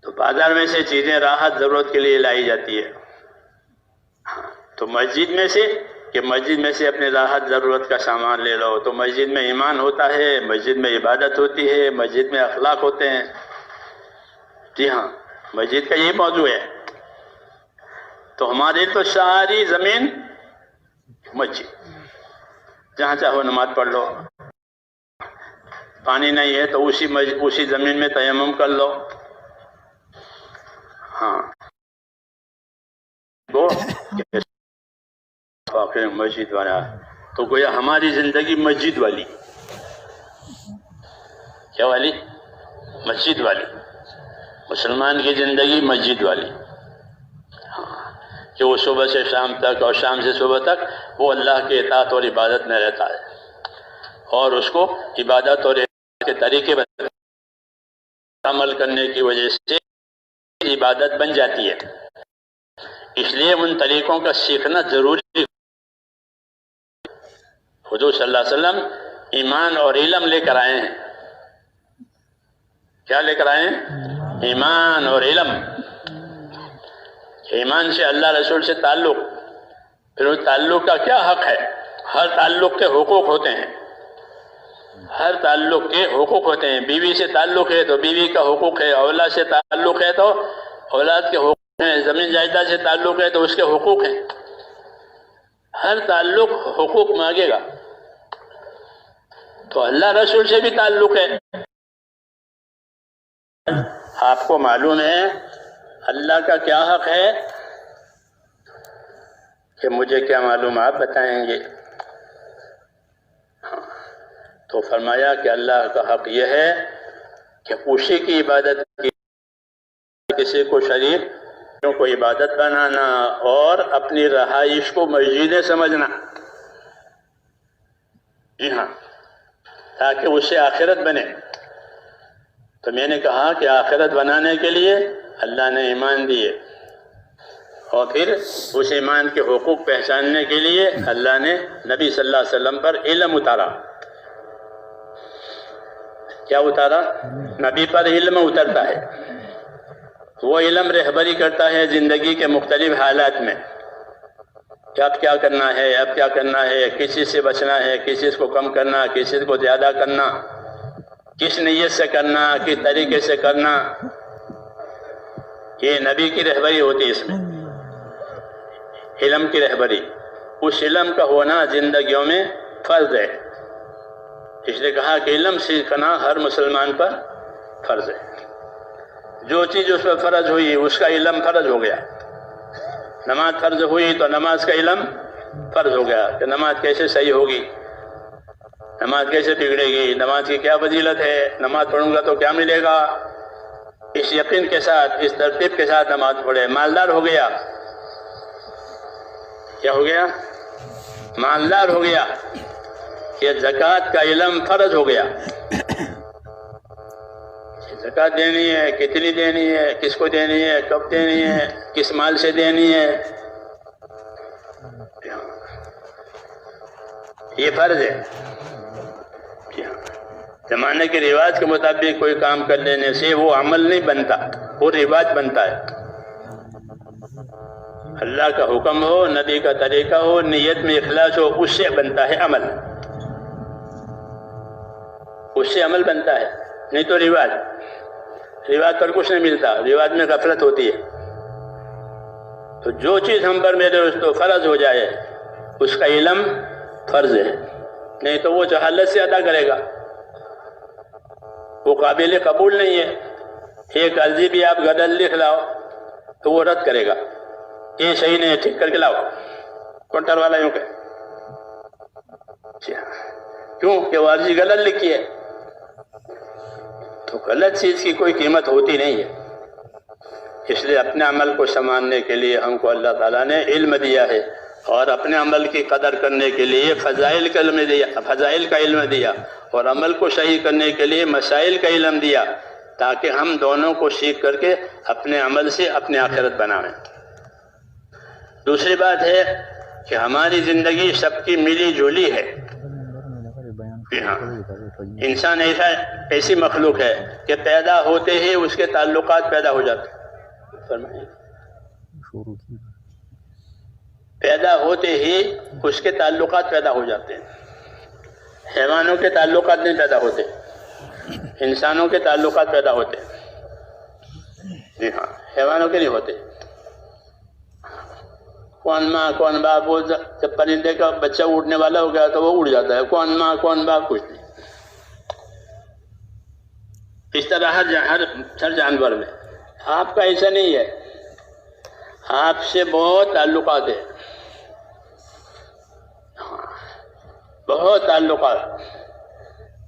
تو بازار میں سے چیزیں راحت ضرورت کے لیے لائی جاتی ہے۔ تو مسجد میں سے کہ مسجد میں سے اپنے راحت ضرورت کا سامان لے لو، تو مسجد میں ایمان ہوتا ہے، مسجد میں عبادت ہوتی ہے، مسجد میں اخلاق ہوتے ہیں۔ جی ہاں، مسجد کا یہ موضوع ہے۔ تو ہمارے تو ساری زمین مسجد، جہاں چاہو نماز پڑھ لو، پانی نہیں ہے تو اسی زمین میں تیمم کر لو. ہاں وہ واقع مسجد والا تو گویا ہماری زندگی مسجد والی. کیا والی؟ مسجد والی. مسلمان کی زندگی مسجد والی کہ وہ صبح سے شام تک اور شام سے صبح تک وہ اللہ کی اطاعت اور عبادت میں رہتا ہے اور اس کو عبادت اور کے طریقے پر عمل کرنے کی وجہ سے عبادت بن جاتی ہے. اس لیے ان طریقوں کا سیکھنا ضروری. حضور صلی اللہ علیہ وسلم ایمان اور علم لے کر آئے ہیں. کیا لے کر آئے ہیں؟ ایمان اور علم. ایمان سے اللہ رسول سے تعلق. پھر اس تعلق کا کیا حق ہے؟ ہر تعلق کے حقوق ہوتے ہیں. ہر تعلق کے حقوق ہوتے ہیں. بیوی سے تعلق ہے تو بیوی کا حقوق ہے. اولاد سے تعلق ہے تو اولاد کے حقوق ہیں. زمین جائیداد سے تعلق ہے تو اس کے حقوق ہیں. ہر تعلق حقوق مانگے گا. تو اللہ رسول سے بھی تعلق ہے. آپ کو معلوم ہے اللہ کا کیا حق ہے کہ مجھے کیا معلوم آپ بتائیں گے. تو فرمایا کہ اللہ کا حق یہ ہے کہ اسی کی عبادت کی، کسی کو شریک کو عبادت بنانا اور اپنی رہائش کو مسجدیں سمجھنا. جی ہاں، تاکہ اس سے آخرت بنے. تو میں نے کہا کہ آخرت بنانے کے لیے اللہ نے ایمان دیے اور پھر اس ایمان کے حقوق پہچاننے کے لیے اللہ نے نبی صلی اللہ علیہ وسلم پر علم اتارا. کیا اتارا؟ نبی پر علم اترتا ہے. وہ علم رہبری کرتا ہے زندگی کے مختلف حالات میں کہ اب کیا کرنا ہے، اب کیا کرنا ہے، کس چیز سے بچنا ہے، کس چیز کو کم کرنا، کس چیز کو زیادہ کرنا، کس نیت سے کرنا، کس طریقے سے کرنا. یہ نبی کی رہبری ہوتی ہے. اس میں علم کی رہبری. اس علم کا ہونا زندگیوں میں فرض ہے. اس نے کہا کہ علم سیکھنا ہر مسلمان پر فرض ہے. جو چیز اس پر فرض ہوئی اس کا علم فرض ہو گیا. نماز فرض ہوئی تو نماز کا علم فرض ہو گیا کہ نماز کیسے صحیح ہوگی، نماز کیسے بگڑے گی، نماز کی کیا فضیلت ہے، نماز پڑھوں گا تو کیا ملے گا. اس یقین کے ساتھ، اس ترتیب کے ساتھ نماز پڑھے. مالدار ہو گیا. کیا ہو گیا؟ مالدار ہو گیا کہ زکوٰۃ کا علم فرض ہو گیا. زکوٰۃ دینی ہے، کتنی دینی ہے، کس کو دینی ہے، کب دینی ہے، کس مال سے دینی ہے، یہ فرض ہے. زمانے کے رواج کے مطابق کوئی کام کر لینے سے وہ عمل نہیں بنتا، وہ رواج بنتا ہے. اللہ کا حکم ہو، نبی کا طریقہ ہو، نیت میں اخلاص ہو، اس سے بنتا ہے عمل. اس سے عمل بنتا ہے. نہیں تو رواج پر کچھ نہیں ملتا. رواج میں غفلت ہوتی ہے. تو جو چیز ہم پر میرے اس کو فرض ہو جائے اس کا علم فرض ہے. نہیں تو وہ جہالت سے ادا کرے گا، وہ قابل قبول نہیں ہے. ایک عرضی بھی آپ غلط لکھ لاؤ تو وہ رد کرے گا. یہ صحیح نہیں ہے، ٹھیک کر کے لاؤ. کاؤنٹر والا یوں کہ کیوں کہ وہ عرضی غلط لکھی ہے. تو غلط چیز کی کوئی قیمت ہوتی نہیں ہے. اس لیے اپنے عمل کو سنوارنے کے لیے ہم کو اللہ تعالیٰ نے علم دیا ہے اور اپنے عمل کی قدر کرنے کے لیے فضائل کا علم دیا اور عمل کو صحیح کرنے کے لیے مسائل کا علم دیا تاکہ ہم دونوں کو سیکھ کر کے اپنے عمل سے اپنی آخرت بنائیں. دوسری بات ہے کہ ہماری زندگی سب کی ملی جولی ہے. ہاں، انسان ایسی مخلوق ہے کہ پیدا ہوتے ہی اس کے تعلقات پیدا ہو جاتے ہیں. پیدا ہوتے ہی اس کے تعلقات پیدا ہو جاتے ہیں. حیوانوں کے تعلقات نہیں پیدا ہوتے، انسانوں کے تعلقات پیدا ہوتے ہیں. جی ہاں، حیوانوں کے نہیں ہوتے. کون ماں کون باپ، وہ جب پرندے کا بچہ اڑنے والا ہو گیا تو وہ اڑ جاتا ہے. کون ماں کون باپ کچھ نہیں. طرح ہر جانور میں. آپ کا ایسا نہیں ہے، آپ سے بہت تعلقات ہیں، بہت تعلقات.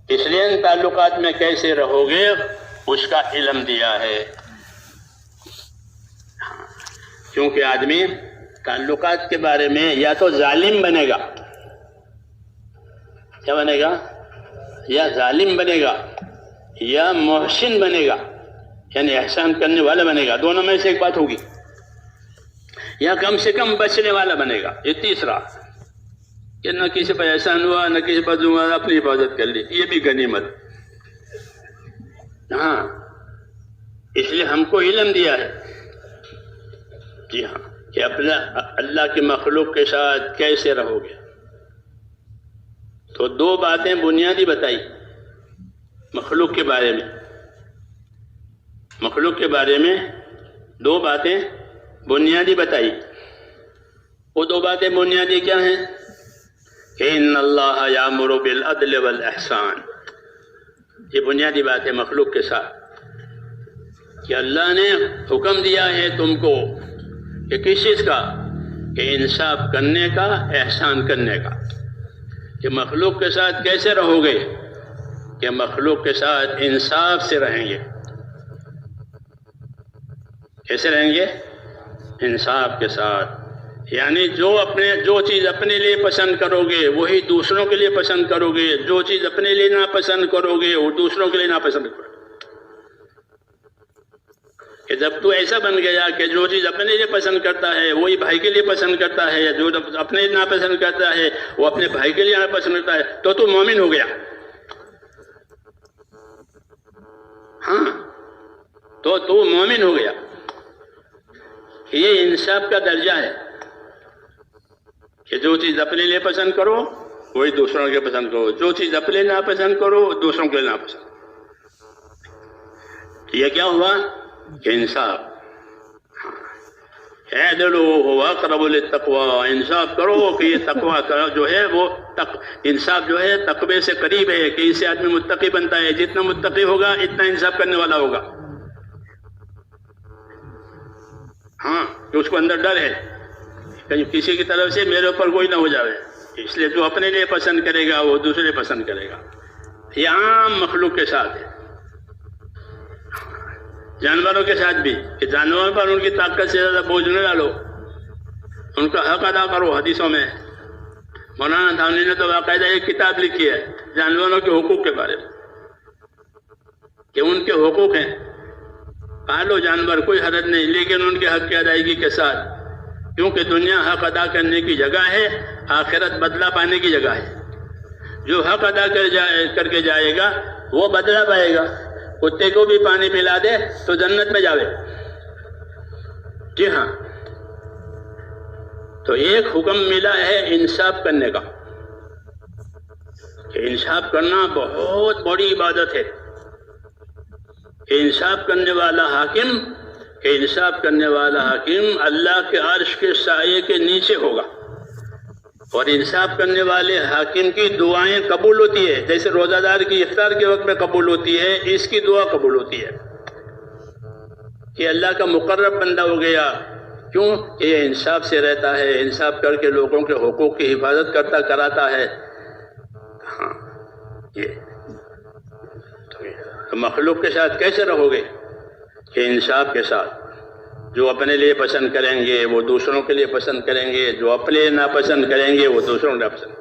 اس لیے ان تعلقات میں کیسے رہو گے اس کا علم دیا ہے. کیونکہ آدمی تعلقات کے بارے میں یا تو ظالم بنے گا، کیا بنے گا؟ یا ظالم بنے گا یا محسن بنے گا، یعنی احسان کرنے والا بنے گا. دونوں میں سے ایک بات ہوگی. یا کم سے کم بچنے والا بنے گا. یہ تیسرا کہ نہ کسی پر احسان ہوا نہ کسی پر دعا، اپنی حفاظت کر لی، یہ بھی غنیمت. ہاں، اس لیے ہم کو علم دیا ہے. جی ہاں، کہ اپنا اللہ کی مخلوق کے ساتھ کیسے رہو گے. تو دو باتیں بنیادی بتائی مخلوق کے بارے میں. مخلوق کے بارے میں دو باتیں بنیادی بتائی. وہ دو باتیں بنیادی کیا ہیں؟ کہ ان اللہ یامر بالعدل والاحسان. یہ بنیادی بات ہے مخلوق کے ساتھ، کہ اللہ نے حکم دیا ہے تم کو کہ کس چیز کا؟ کہ انصاف کرنے کا، احسان کرنے کا. کہ مخلوق کے ساتھ کیسے رہو گے؟ کہ مخلوق کے ساتھ انصاف سے رہیں گے. کیسے رہیں گے؟ انصاف کے ساتھ. یعنی جو چیز اپنے لیے پسند کرو گے وہی دوسروں کے لیے پسند کرو گے، جو چیز اپنے لیے ناپسند کرو گے وہ دوسروں کے لیے ناپسند کرو گے. کہ جب تو ایسا بن گیا کہ جو چیز اپنے لیے پسند کرتا ہے وہی بھائی کے لیے پسند کرتا ہے، یا جو اپنے لیے ناپسند کرتا ہے وہ اپنے بھائی کے لیے ناپسند کرتا ہے، تو مومن ہو گیا. ہاں، تو مومن ہو گیا. یہ انصاف کا درجہ ہے کہ جو چیز اپنے لیے پسند کرو وہی دوسروں کے پسند کرو، جو چیز اپنے ناپسند کرو دوسروں کے لیے ناپسند. یہ کیا ہوا؟ کہ انصاف. اعدلوا واقربوا للتقوى. انصاف کرو کہ یہ تقوی کا جو ہے وہ انصاف جو ہے تقوی سے قریب ہے، کہ اس سے آدمی متقی بنتا ہے. جتنا متقی ہوگا اتنا انصاف کرنے والا ہوگا. ہاں، کہ اس کو اندر ڈر ہے کہ کسی کی طرف سے میرے اوپر کوئی نہ ہو جاوے. اس لیے جو اپنے لیے پسند کرے گا وہ دوسرے پسند کرے گا. یہ عام مخلوق کے ساتھ ہے. جانوروں کے ساتھ بھی، کہ جانوروں پر ان کی طاقت سے زیادہ بوجھ نہ ڈالو، ان کا حق ادا کرو. حدیثوں میں مولانا دھانی نے تو باقاعدہ ایک کتاب لکھی ہے جانوروں کے حقوق کے بارے میں، کہ ان کے حقوق ہیں. پالو جانور، کوئی حرج نہیں، لیکن ان کے حق کی ادائیگی کے ساتھ. کیونکہ دنیا حق ادا کرنے کی جگہ ہے، آخرت بدلہ پانے کی جگہ ہے. جو حق ادا کر کے جائے گا وہ بدلہ پائے گا. کتے کو بھی پانی پلا دے تو جنت میں جاوے. جی ہاں، تو ایک حکم ملا ہے انصاف کرنے کا، کہ انصاف کرنا بہت بڑی عبادت ہے. کہ انصاف کرنے والا حاکم اللہ کے عرش کے سائے کے نیچے ہوگا. اور انصاف کرنے والے حاکم کی دعائیں قبول ہوتی ہے. جیسے روزہ دار کی افطار کے وقت میں قبول ہوتی ہے، اس کی دعا قبول ہوتی ہے کہ اللہ کا مقرب بندہ ہو گیا. کیوں؟ کہ یہ انصاف سے رہتا ہے، انصاف کر کے لوگوں کے حقوق کی حفاظت کراتا ہے. ہاں، یہ تو مخلوق کے ساتھ کیسے رہو گے؟ کہ انصاف کے ساتھ. جو اپنے لیے پسند کریں گے وہ دوسروں کے لیے پسند کریں گے، جو اپنے ناپسند کریں گے وہ دوسروں کو ناپسند.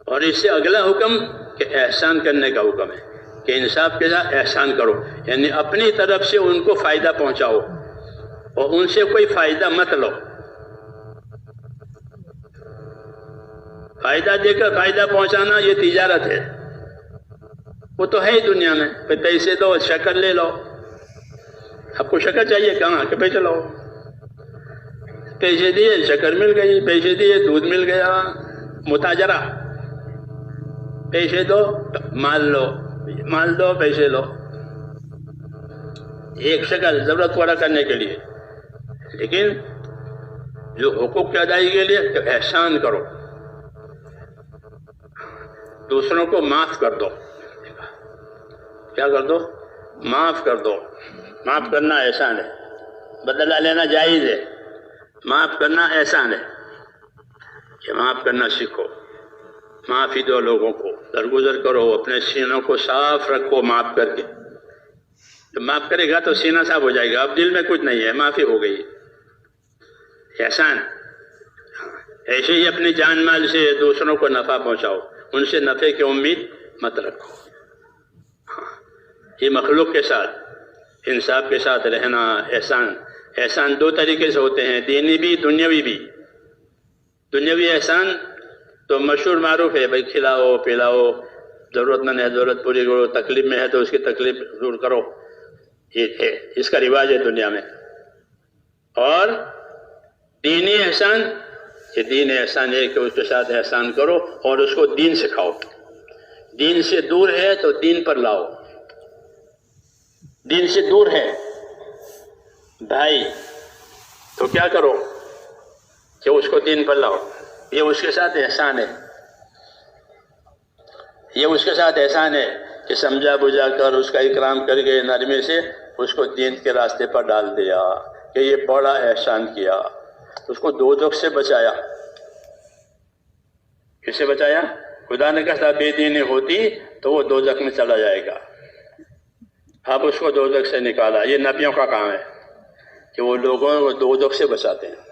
اور اس سے اگلا حکم کہ احسان کرنے کا حکم ہے، کہ انصاف کے ساتھ احسان کرو. یعنی اپنی طرف سے ان کو فائدہ پہنچاؤ اور ان سے کوئی فائدہ مت لو. فائدہ دے کر فائدہ پہنچانا یہ تجارت ہے. وہ تو ہے ہی دنیا میں، پیسے دو شکر لے لو. آپ کو شکر چاہیے، کہاں کہ پیسے لاؤ. پیسے دیے شکر مل گئی، پیسے دیے دودھ مل گیا. متاجرہ، پیسے دو مال لو، مال دو پیسے لو. ایک شکل ضرورت پورا کرنے کے لیے. لیکن جو حقوق کی ادائیگی کے لیے تو احسان کرو، دوسروں کو معاف کر دو. کیا کر دو؟ معاف کر دو. معاف کرنا احسان ہے، بدلہ لینا جائز ہے، معاف کرنا احسان ہے. کہ معاف کرنا سیکھو، معافی دو لوگوں کو، درگزر کرو، اپنے سینوں کو صاف رکھو معاف کر کے. جب معاف کرے گا تو سینہ صاف ہو جائے گا، اب دل میں کچھ نہیں ہے، معافی ہو گئی. احسان. ایسے ہی اپنی جان مال سے دوسروں کو نفع پہنچاؤ، ان سے نفع کی امید مت رکھو. یہ مخلوق کے ساتھ انصاف کے ساتھ رہنا احسان. احسان دو طریقے سے ہوتے ہیں، دینی بھی دنیاوی بھی. دنیاوی احسان تو مشہور معروف ہے، بھائی کھلاؤ پلاؤ، ضرورت مند ہے ضرورت پوری کرو، تکلیف میں ہے تو اس کی تکلیف دور کرو، یہ ہے، اس کا رواج ہے دنیا میں. اور دینی احسان، یہ دین احسان ہے کہ اس کے ساتھ احسان کرو اور اس کو دین سکھاؤ. دین سے دور ہے تو دین پر لاؤ. دین سے دور ہے بھائی تو کیا کرو کہ اس کو دین پر لاؤ. یہ اس کے ساتھ احسان ہے، یہ اس کے ساتھ احسان ہے کہ سمجھا بجھا کر اس کا اکرام کر کے نرمی سے اس کو دین کے راستے پر ڈال دیا، کہ یہ بڑا احسان کیا. اس کو دوزخ سے بچایا. کس سے بچایا؟ خدا نے کہا بے دینی ہوتی تو وہ دوزخ میں چلا جائے گا، اب اس کو دوزخ سے نکالا. یہ نبیوں کا کام ہے کہ وہ لوگوں کو دوزخ سے بچاتے ہیں.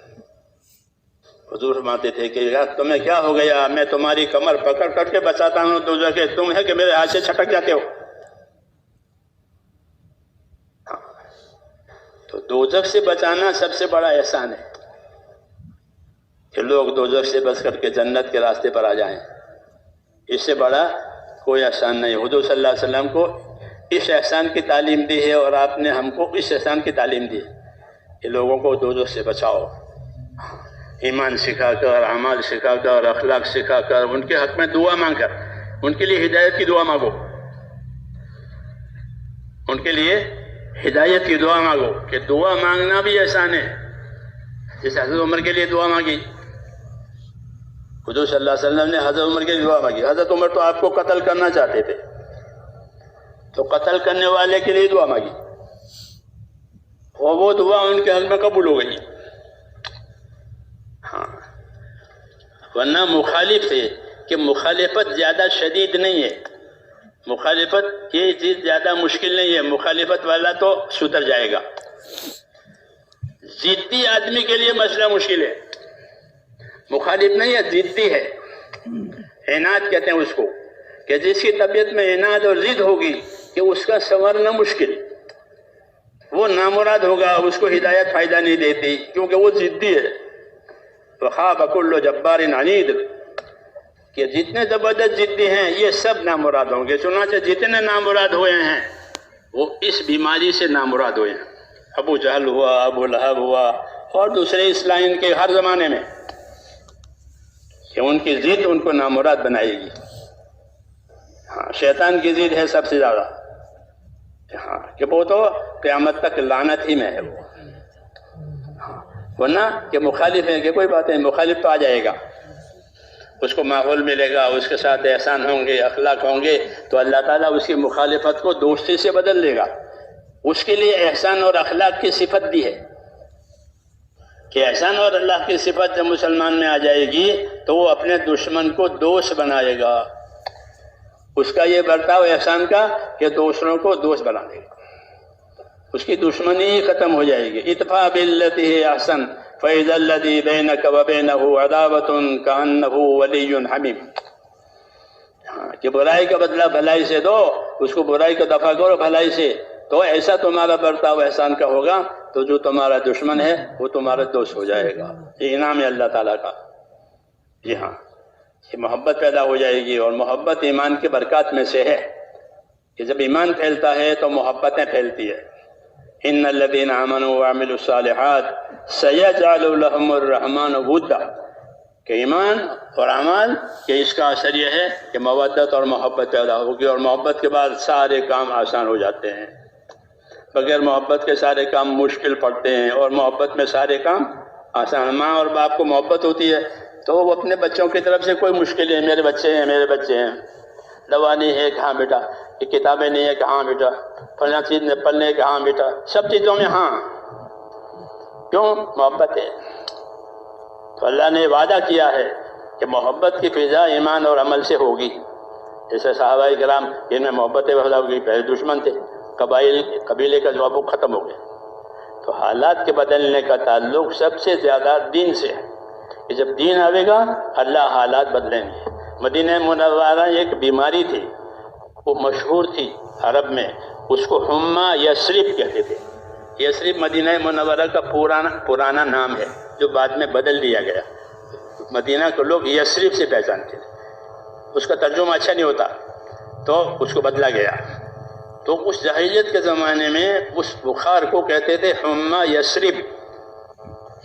حضور فرماتے تھے کہ یار تمہیں کیا ہو گیا، میں تمہاری کمر پکڑ کر کے بچاتا ہوں دوزخ سے، تم ہے کہ میرے ہاتھ سے چھٹک جاتے ہو. تو دوزخ سے بچانا سب سے بڑا احسان ہے کہ لوگ دوزخ سے بچ کر کے جنت کے راستے پر آ جائیں. اس سے بڑا کوئی احسان نہیں. حضور صلی اللہ علیہ وسلم کو اس احسان کی تعلیم دی ہے اور آپ نے ہم کو اس احسان کی تعلیم دی کہ لوگوں کو دوزخ سے بچاؤ. ایمان سکھا کر، اعمال سکھا کر، اخلاق سکھا کر، ان کے حق میں دعا مانگ کر، ان کے لیے ہدایت کی دعا مانگو، ان کے لیے ہدایت کی دعا مانگو. کہ دعا مانگنا بھی احسان ہے. جیسے حضرت عمر کے لیے دعا مانگی، حضور صلی اللہ علیہ وسلم نے حضرت عمر کے لیے دعا مانگی. حضرت عمر تو آپ کو قتل کرنا چاہتے تھے، تو قتل کرنے والے کے لیے دعا مانگی اور وہ دعا ان کے حق میں قبول ہو گئی. ہاں، ورنہ مخالف تھے کہ مخالفت زیادہ شدید نہیں ہے، مخالفت یہ چیز زیادہ مشکل نہیں ہے، مخالفت والا تو سدھر جائے گا. ضدی آدمی کے لیے مسئلہ مشکل ہے. مخالف نہیں ہے، ضدی ہے. عناد کہتے ہیں اس کو، کہ جس کی طبیعت میں عناد اور ضد ہوگی کہ اس کا سنورنا مشکل، وہ نامراد ہوگا، اس کو ہدایت فائدہ نہیں دیتی کیونکہ وہ ضدی ہے. وَخَابَ كُلُّ جَبَّارٍ عَنِيدٍ، کہ جتنے زبردست ضدی ہیں یہ سب نامراد ہوں گے. چنانچہ جتنے نامراد ہوئے ہیں وہ اس بیماری سے نامراد ہوئے ہیں. ابو جہل ہوا، ابو لہب ہوا، اور دوسرے اس لائن کے ہر زمانے میں، کہ ان کی ضد ان کو نامراد بنائے گی. ہاں، شیطان کی ضد ہے سب سے زیادہ. ہاں، کہ وہ تو قیامت تک لعنت ہی میں ہے وہ. ورنہ کہ مخالف ہیں کہ کوئی بات نہیں، مخالف تو آ جائے گا، اس کو ماحول ملے گا، اس کے ساتھ احسان ہوں گے، اخلاق ہوں گے، تو اللہ تعالیٰ اس کی مخالفت کو دوستی سے بدل دے گا. اس کے لیے احسان اور اخلاق کی صفت دی ہے کہ احسان اور اللہ کی صفت جب مسلمان میں آ جائے گی تو وہ اپنے دشمن کو دوست بنائے گا. اس کا یہ برتاؤ احسان کا کہ دوسروں کو دوست بنا دے گا، اس کی دشمنی ہی ختم ہو جائے گی. ادفع باللتی ہی احسن فاذا الذی بینک وبینہ عداوۃ کأنہ ولی حمیم. کہ برائی کا بدلہ بھلائی سے دو، اس کو برائی کا دفع کرو بھلائی سے، تو ایسا تمہارا برتاؤ احسان کا ہوگا تو جو تمہارا دشمن ہے وہ تمہارا دوست ہو جائے گا. یہ انعام ہے اللہ تعالیٰ کا. جی ہاں، یہ محبت پیدا ہو جائے گی، اور محبت ایمان کی برکات میں سے ہے کہ جب ایمان پھیلتا ہے تو محبتیں پھیلتی ہے. ان الذین آمنوا وعملوا الصالحات سیجعل لهم الرحمن ودا. کہ ایمان اور اعمال کہ اس کا اثر یہ ہے کہ مودت اور محبت پیدا ہوگی، اور محبت کے بعد سارے کام آسان ہو جاتے ہیں. بغیر محبت کے سارے کام مشکل پڑتے ہیں، اور محبت میں سارے کام آسان. ماں اور باپ کو محبت ہوتی ہے تو وہ اپنے بچوں کی طرف سے کوئی مشکل ہے، میرے بچے ہیں میرے بچے ہیں، دوا نہیں ہے کہ ہاں بیٹا، یہ کتابیں نہیں ہے کہ ہاں بیٹا، فلاں چیز نے پڑھنے کہ ہاں بیٹا، سب چیزوں میں ہاں. کیوں؟ محبت ہے. تو اللہ نے وعدہ کیا ہے کہ محبت کی فضا ایمان اور عمل سے ہوگی. جیسے صحابہ کرام ان میں محبت پیدا ہوگی، پہلے دشمن تھے، قبیلے کا جو ختم ہو گئے. تو حالات کے بدلنے کا تعلق سب سے زیادہ دین سے ہے کہ جب دین آئے گا اللہ حالات بدلیں گے. مدینہ منورہ ایک بیماری تھی، وہ مشہور تھی عرب میں، اس کو حمہ یثرب کہتے تھے. یثرب مدینہ منورہ کا پرانا نام ہے جو بعد میں بدل دیا گیا. مدینہ کو لوگ یثرب سے پہچانتے تھے، اس کا ترجمہ اچھا نہیں ہوتا تو اس کو بدلا گیا. تو اس جاہلیت کے زمانے میں اس بخار کو کہتے تھے حمہ یثرب.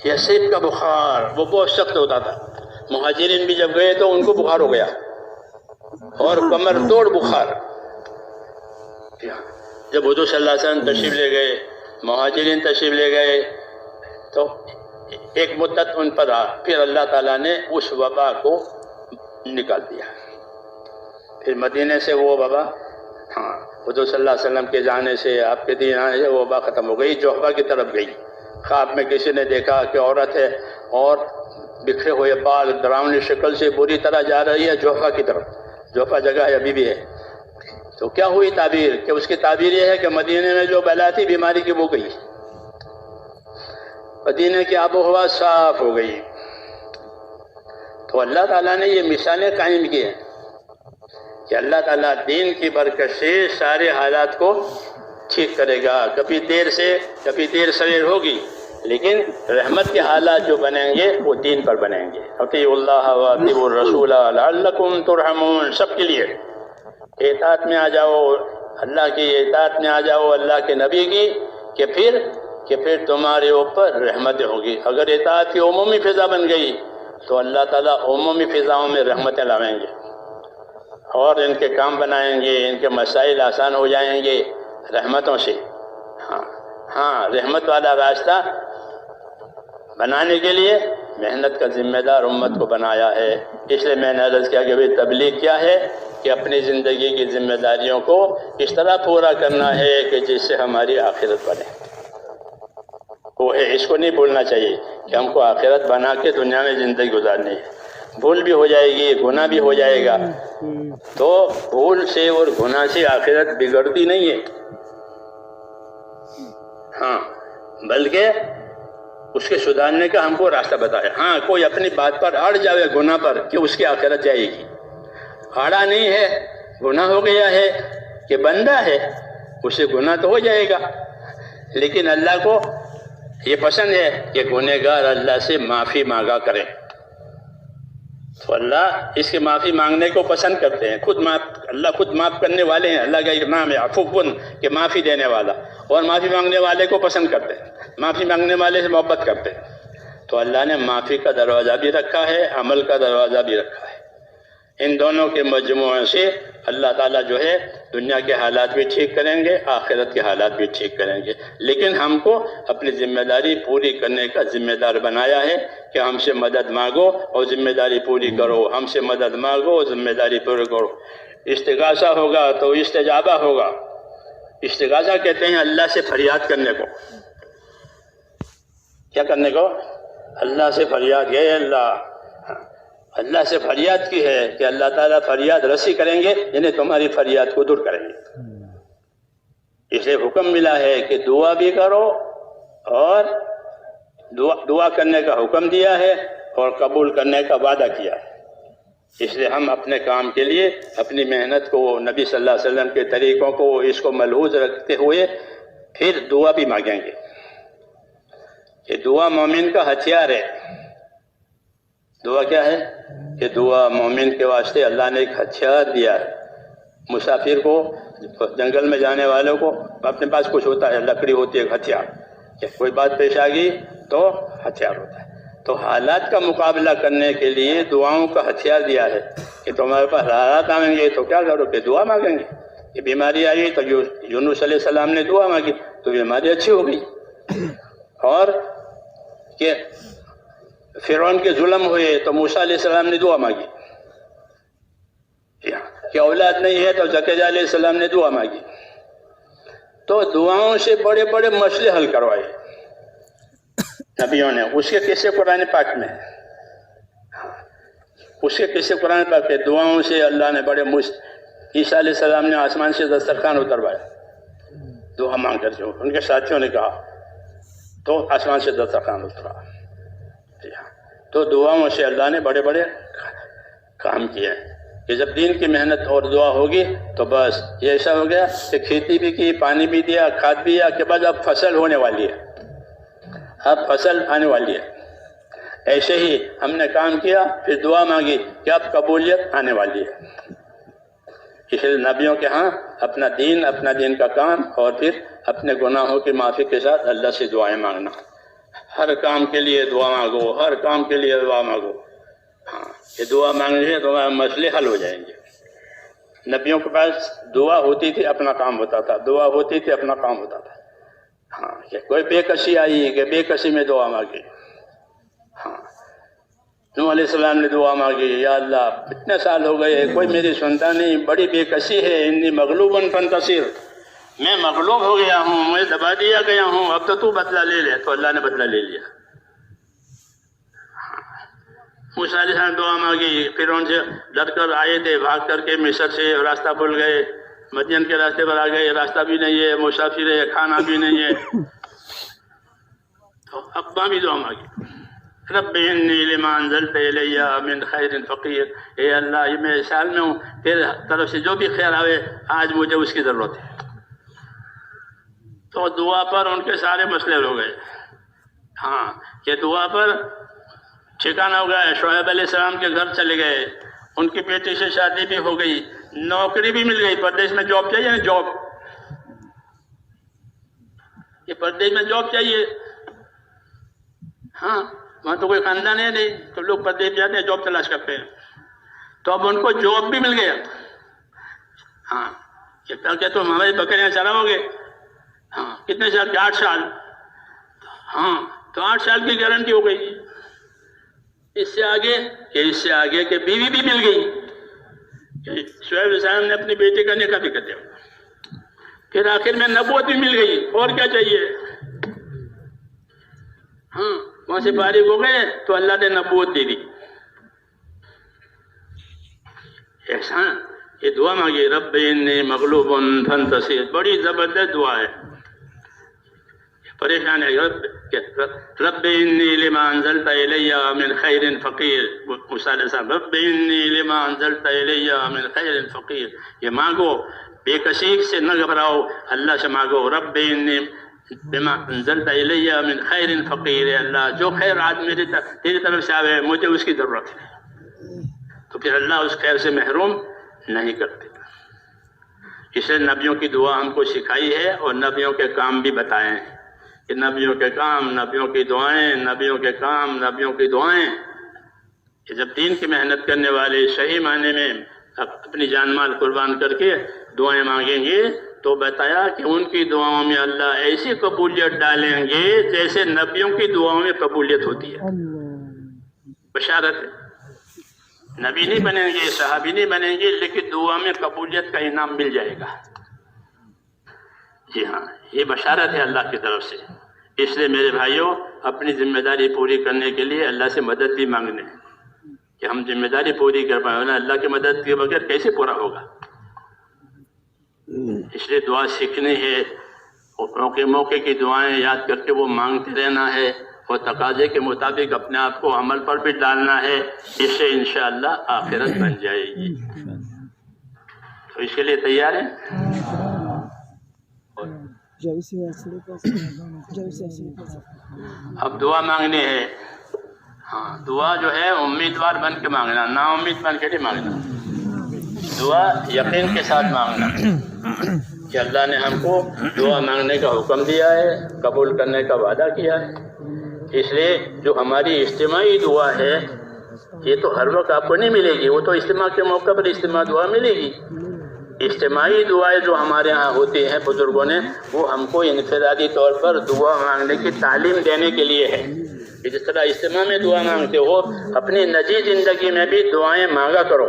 یثرب کا بخار وہ بہت سخت ہوتا تھا. مہاجرین بھی جب گئے تو ان کو بخار ہو گیا، اور کمر توڑ بخار. جب حضور صلی اللہ علیہ وسلم تشریف لے گئے، مہاجرین تشریف لے گئے، تو ایک مدت ان پر رہا. پھر اللہ تعالیٰ نے اس وبا کو نکال دیا. پھر مدینے سے وہ وبا، ہاں حضور صلی اللہ علیہ وسلم کے جانے سے، آپ کے دین آنے سے وہ وبا ختم ہو گئی. جوحفہ کی طرف گئی. خواب میں کسی نے دیکھا کہ عورت ہے اور بکھرے ہوئے بال، ڈراؤنی شکل سے بری طرح جا رہی ہے جوحفہ کی طرف. جوحفہ جگہ ہے، ابھی بھی ہے. تو کیا ہوئی تعبیر؟ کہ اس کی تعبیر یہ ہے کہ مدینے میں جو بلا تھی بیماری کی وہ گئی، مدینے کی آب و ہوا صاف ہو گئی. تو اللہ تعالیٰ نے یہ مثالیں قائم کی ہیں کہ اللہ تعالیٰ دین کی برکت سے سارے حالات کو ٹھیک کرے گا. کبھی دیر سویر ہوگی، لیکن رحمت کے حالات جو بنیں گے وہ دین پر بنیں گے. اطیعوا اللہ واطیعوا الرسول لعلکم ترحمون. سب کے لیے اطاعت میں آ جاؤ، اللہ کی اطاعت میں آ جاؤ، اللہ کے نبی کی، کہ پھر تمہارے اوپر رحمتیں ہوں گی. اگر اطاعت کی عمومی فضا بن گئی تو اللہ تعالیٰ عمومی فضاؤں میں رحمتیں لائیں گے اور ان کے کام بنائیں گے، ان کے مسائل آسان ہو جائیں گے رحمتوں سے. ہاں رحمت والا راستہ بنانے کے لیے محنت کا ذمہ دار امت کو بنایا ہے. اس لیے میں نے عرض کیا کہ تبلیغ کیا ہے کہ اپنی زندگی کی ذمہ داریوں کو اس طرح پورا کرنا ہے کہ جس سے ہماری آخرت بنے. وہ ہے، اس کو نہیں بھولنا چاہیے کہ ہم کو آخرت بنا کے دنیا میں زندگی گزارنی ہے. بھول بھی ہو جائے گی، گناہ بھی ہو جائے گا، تو بھول سے اور گناہ سے آخرت بگڑتی نہیں ہے. ہاں بلکہ اس کے سدھارنے کا ہم کو راستہ بتایا. ہاں کوئی اپنی بات پر اڑ جائے گناہ پر کہ اس کی آخرت جائے گی. اڑا نہیں ہے، گناہ ہو گیا ہے کہ بندہ ہے، اسے گناہ تو ہو جائے گا، لیکن اللہ کو یہ پسند ہے کہ گنہگار اللہ سے معافی مانگا کرے. تو اللہ اس کے معافی مانگنے کو پسند کرتے ہیں. اللہ خود معاف کرنے والے ہیں. اللہ کا ایک نام ہے عفو، کہ معافی دینے والا، اور معافی مانگنے والے کو پسند کرتے ہیں، معافی مانگنے والے سے محبت کرتے ہیں. تو اللہ نے معافی کا دروازہ بھی رکھا ہے، عمل کا دروازہ بھی رکھا ہے. ان دونوں کے مجموعے سے اللہ تعالیٰ جو ہے دنیا کے حالات بھی ٹھیک کریں گے، آخرت کے حالات بھی ٹھیک کریں گے. لیکن ہم کو اپنی ذمہ داری پوری کرنے کا ذمہ دار بنایا ہے کہ ہم سے مدد مانگو اور ذمہ داری پوری کرو. ہم سے مدد مانگو اور ذمہ داری پوری کرو. استغاثہ ہوگا تو استجابہ ہوگا. استغاثہ کہتے ہیں اللہ سے فریاد کرنے کو. کیا کرنے کو؟ اللہ سے فریاد. یہ اللہ سے فریاد کی ہے کہ اللہ تعالیٰ فریاد رسی کریں گے، یعنی تمہاری فریاد کو دور کریں گے. اس لیے حکم ملا ہے کہ دعا بھی کرو، اور دعا کرنے کا حکم دیا ہے اور قبول کرنے کا وعدہ کیا ہے. اس لیے ہم اپنے کام کے لیے اپنی محنت کو نبی صلی اللہ علیہ وسلم کے طریقوں کو اس کو ملحوظ رکھتے ہوئے پھر دعا بھی مانگیں گے. کہ دعا مومن کا ہتھیار ہے. دعا کیا ہے؟ کہ دعا مومن کے واسطے اللہ نے ایک ہتھیار دیا ہے. مسافر کو، جنگل میں جانے والوں کو اپنے پاس کچھ ہوتا ہے، لکڑی ہوتی ہے، ہتھیار. کہ کوئی بات پیش آ گئی تو ہتھیار ہوتا ہے. تو حالات کا مقابلہ کرنے کے لیے دعاؤں کا ہتھیار دیا ہے کہ تمہارے پاس حالات آئیں گے تو کیا کرو؟ کہ دعا مانگیں گے. کہ بیماری آئی تو یونس علیہ السلام نے دعا مانگی تو بیماری اچھی ہو گئی. اور کہ فرعون کے ظلم ہوئے تو موسیٰ علیہ السلام نے دعا مانگی. کہ اولاد نہیں ہے تو زکریا علیہ السلام نے دعا مانگی، تو دعاؤں سے بڑے بڑے مسئلے حل کروائے نبیوں نے. اس کے قصے قرآن پاک میں، اس کے قصے قرآن پاک کے دعاؤں سے اللہ نے بڑے عیسیٰ علیہ السلام نے آسمان سے دسترخوان اتروایا دعا مانگ کر جو ان کے ساتھیوں نے کہا تو آسمان سے دسترخوان اترا. تو دعاؤں سے اللہ نے بڑے بڑے کام کیے ہیں کہ جب دین کی محنت اور دعا ہوگی تو بس یہ ایسا ہو گیا کہ کھیتی بھی کی، پانی بھی دیا، کھاد بھی دیا کہ بس اب فصل ہونے والی ہے، اب فصل آنے والی ہے. ایسے ہی ہم نے کام کیا، پھر دعا مانگی کہ اب قبولیت آنے والی ہے. اس لیے نبیوں کے ہاں اپنا دین کا کام اور پھر اپنے گناہوں کی معافی کے ساتھ اللہ سے دعائیں مانگنا. ہر کام کے لیے دعا مانگو، ہر کام کے لیے دعا مانگو. ہاں یہ دعا مانگنے سے تمہارے مسئلے حل ہو جائیں گے. نبیوں کے پاس دعا ہوتی تھی، اپنا کام ہوتا تھا، دعا ہوتی تھی، اپنا کام ہوتا تھا. ہاں کہ کوئی بے کسی آئی کہ بے کسی میں دعا مانگی. ہاں نوح علیہ السلام نے دعا مانگی، یا اللہ اتنے سال ہو گئے کوئی میری سنتا نہیں، بڑی بے کسی ہے، انی مغلوب فانتصر، میں مغلوب ہو گیا ہوں، میں دبا دیا گیا ہوں، اب تو بدلہ لے لے. تو اللہ نے بدلہ لے لیا. موسیٰ علیہ السلام دعا مانگی، فرعون سے ڈر کر آئے تھے، بھاگ کر کے مصر سے راستہ بھول گئے، مدین کے راستے پر آ گئے، راستہ بھی نہیں ہے، مسافر ہے، کھانا بھی نہیں ہے. تو ابا بھی دعا مانگی، رب انی لما انزلت الی من خیر فقیر، اے اللہ یہ میں سال میں ہوں، تیرے طرف سے جو بھی خیر آئے آج مجھے اس کی ضرورت ہے. تو دعا پر ان کے سارے مسئلے ہو گئے. ہاں کہ دعا پر ٹھکانہ ہو گیا. شعیب علیہ السلام کے گھر چلے گئے، ان کی بیٹی سے شادی بھی ہو گئی، نوکری بھی مل گئی. پردیش میں جاب چاہیے نا، جاب، یہ پردیش میں جاب چاہیے. ہاں وہاں تو کوئی خاندان ہے نہیں، تو لوگ پردیش جاتے ہیں، جاب تلاش کرتے ہیں. تو اب ان کو جاب بھی مل گیا. ہاں کہ تم ہماری بکریاں چراؤ گے. ہاں کتنے سال کے؟ 8 سال. ہاں تو 8 سال کی گارنٹی ہو گئی. اس سے آگے کہ بیوی بھی مل گئی. شعیب علیہ السلام نے اپنی بیٹی کا نکاح بھی کر دیا. پھر آخر میں نبوت بھی مل گئی. اور کیا چاہیے؟ ہاں وہاں سے فارغ ہو گئے تو اللہ نے نبوت دے دی. ایسا یہ دعا مانگی، رب انی مغلوب فانتصر، بڑی زبردست دعا ہے. پریشان ہے، رب انی لما انزلت الی من خیر فقیر. موسیٰ علیہ السلام رب انی لما انزلت الی من خیر فقیر، یہ مانگو، بے کسی سے نہ گھبراؤ، اللہ سے مانگو. رب انی لما انزلت الی من خیر فقیر، اللہ جو خیر آج تیری طرف سے آئے مجھے اس کی ضرورت ہے. تو پھر اللہ اس خیر سے محروم نہیں کرتے. اس لیے نبیوں کی دعا ہم کو سکھائی ہے اور نبیوں کے کام بھی بتائے ہیں کہ نبیوں کے کام، نبیوں کی دعائیں، نبیوں کے کام، نبیوں کی دعائیں. کہ جب دین کی محنت کرنے والے صحیح معنی میں اپنی جان مال قربان کر کے دعائیں مانگیں گے تو بتایا کہ ان کی دعاؤں میں اللہ ایسی قبولیت ڈالیں گے جیسے نبیوں کی دعاؤں میں قبولیت ہوتی ہے. بشارت ہے. نبی نہیں بنیں گے، صحابی نہیں بنیں گے، لیکن دعا میں قبولیت کا انعام مل جائے گا. جی ہاں یہ بشارت ہے اللہ کی طرف سے. اس لیے میرے بھائیوں اپنی ذمہ داری پوری کرنے کے لیے اللہ سے مدد بھی مانگنے کہ ہم ذمہ داری پوری کر پائیں. اللہ کی مدد کے بغیر کیسے پورا ہوگا؟ اس لیے دعا سیکھنی ہے، موقع کی دعائیں یاد کر کے وہ مانگتے رہنا ہے اور تقاضے کے مطابق اپنے آپ کو عمل پر بھی ڈالنا ہے. اس سے انشاءاللہ آخرت بن جائے گی. تو اس کے لیے تیار ہیں؟ اب دعا مانگنی ہے. ہاں دعا جو ہے امیدوار بن کے مانگنا، نا امید بن کے نہیں مانگنا. دعا یقین کے ساتھ مانگنا کہ اللہ نے ہم کو دعا مانگنے کا حکم دیا ہے، قبول کرنے کا وعدہ کیا ہے. اس لیے جو ہماری اجتماعی دعا ہے یہ تو ہر وقت آپ کو نہیں ملے گی، وہ تو اجتماع کے موقع پر اجتماع دعا ملے گی. اجتماعی دعائیں جو ہمارے ہاں ہوتی ہیں بزرگوں نے، وہ ہم کو انفرادی طور پر دعا مانگنے کی تعلیم دینے کے لیے ہے. جس طرح اجتماع میں دعا مانگتے ہو، اپنی نجی زندگی میں بھی دعائیں مانگا کرو.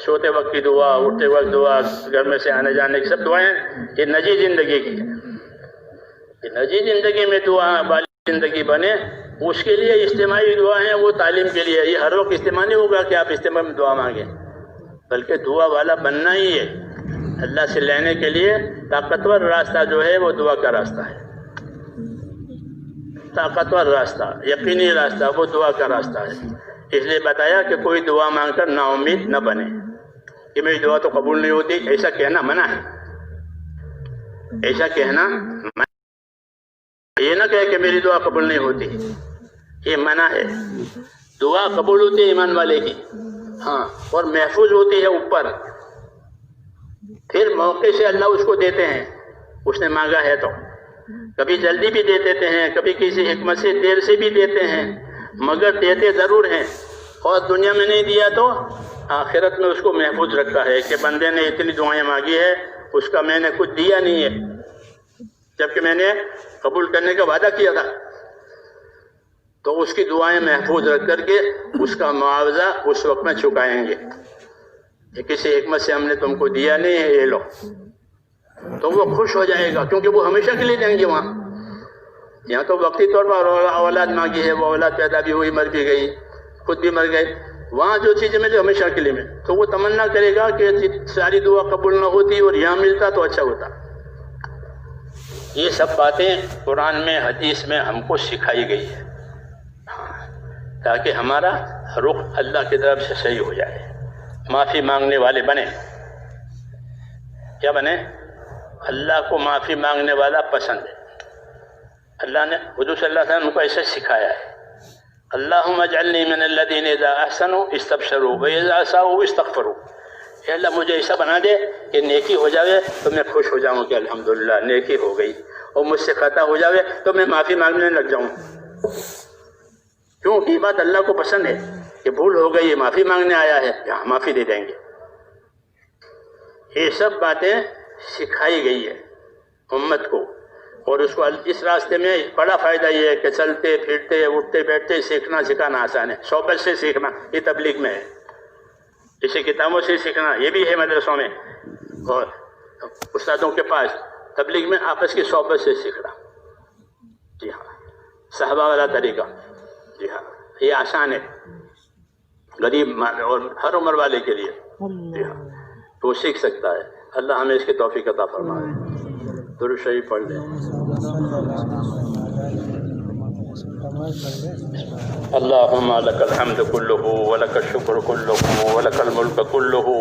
سوتے وقت کی دعا، اٹھتے وقت دعا، گھر میں سے آنے جانے کی سب دعائیں یہ نجی زندگی کی ہے. یہ نجی زندگی میں دعا والی زندگی بنے، اس کے لیے اجتماعی دعا ہیں، وہ تعلیم کے لیے. یہ ہر وقت اجتماع نہیں ہوگا کہ آپ اجتماع میں دعا مانگیں، بلکہ دعا والا بننا ہی ہے. اللہ سے لینے کے لیے طاقتور راستہ جو ہے وہ دعا کا راستہ ہے. طاقتور راستہ، یقینی راستہ وہ دعا کا راستہ ہے. اس لیے بتایا کہ کوئی دعا مانگ کر نا امید نہ بنے کہ میری دعا تو قبول نہیں ہوتی. ایسا کہنا منع ہے، ایسا کہنا منع. یہ نہ کہے کہ میری دعا قبول نہیں ہوتی، یہ منع ہے. دعا قبول ہوتی ہے ایمان والے کی، ہاں، اور محفوظ ہوتی ہے اوپر. پھر موقع سے اللہ اس کو دیتے ہیں، اس نے مانگا ہے تو. کبھی جلدی بھی دے دیتے ہیں، کبھی کسی حکمت سے دیر سے بھی دیتے ہیں، مگر دیتے ضرور ہیں. اور دنیا میں نہیں دیا تو آخرت میں اس کو محفوظ رکھا ہے کہ بندے نے اتنی دعائیں مانگی ہے، اس کا میں نے کچھ دیا نہیں ہے، جبکہ میں نے قبول کرنے کا وعدہ کیا تھا. تو اس کی دعائیں محفوظ رکھ کر کے اس کا معاوضہ اس وقت میں چکائیں گے کہ کسی حکمت سے ہم نے تم کو دیا نہیں ہے، یہ لو. تو وہ خوش ہو جائے گا، کیونکہ وہ ہمیشہ کے لیے دیں گے. وہاں یہاں تو وقتی طور پر اولاد مانگی ہے، وہ اولاد پیدا بھی ہوئی، مر بھی گئی، خود بھی مر گئے. وہاں جو چیزیں ملے ہمیشہ کے لیے میں، تو وہ تمنا کرے گا کہ ساری دعا قبول نہ ہوتی اور یہاں ملتا تو اچھا ہوتا. یہ سب باتیں قرآن میں، حدیث میں ہم کو سکھائی گئی ہے، تاکہ ہمارا رخ اللہ کی طرف سے صحیح ہو جائے. معافی مانگنے والے بنے. کیا بنے؟ اللہ کو معافی مانگنے والا پسند ہے. اللہ نے حضور صلی اللہ علیہ وسلم کو ایسے سکھایا ہے، اللہم اجعلنی من الذین اذا احسنوا استبشروا واذا اساءوا استغفروا. اے اللہ مجھے ایسا بنا دے کہ نیکی ہو جاوے تو میں خوش ہو جاؤں کہ الحمدللہ نیکی ہو گئی، اور مجھ سے خطا ہو جاوے تو میں معافی مانگنے لگ جاؤں. کیوں؟ یہ بات اللہ کو پسند ہے کہ بھول ہو گئی، معافی مانگنے آیا ہے، یہاں معافی دے دیں گے. یہ سب باتیں سکھائی گئی ہے امت کو. اور اس کو اس راستے میں بڑا فائدہ یہ ہے کہ چلتے پھرتے اٹھتے بیٹھتے سیکھنا سکھانا آسان ہے. صحبت سے سیکھنا یہ تبلیغ میں ہے، اسے کتابوں سے سیکھنا یہ بھی ہے مدرسوں میں اور استادوں کے پاس. تبلیغ میں آپس کی صحبت سے سیکھنا. جی ہاں، صحابہ والا طریقہ. جی ہاں، یہ آسان ہے غریب اور ہر عمر والے کے لیے. جی ہاں، تو وہ سیکھ سکتا ہے. اللہ ہمیں اس کی توفیق عطا فرمائے. درود شریف پڑھ لیں. اللہم لک الحمد کلہ ولک الشکر کلہ ولک الملک کلہ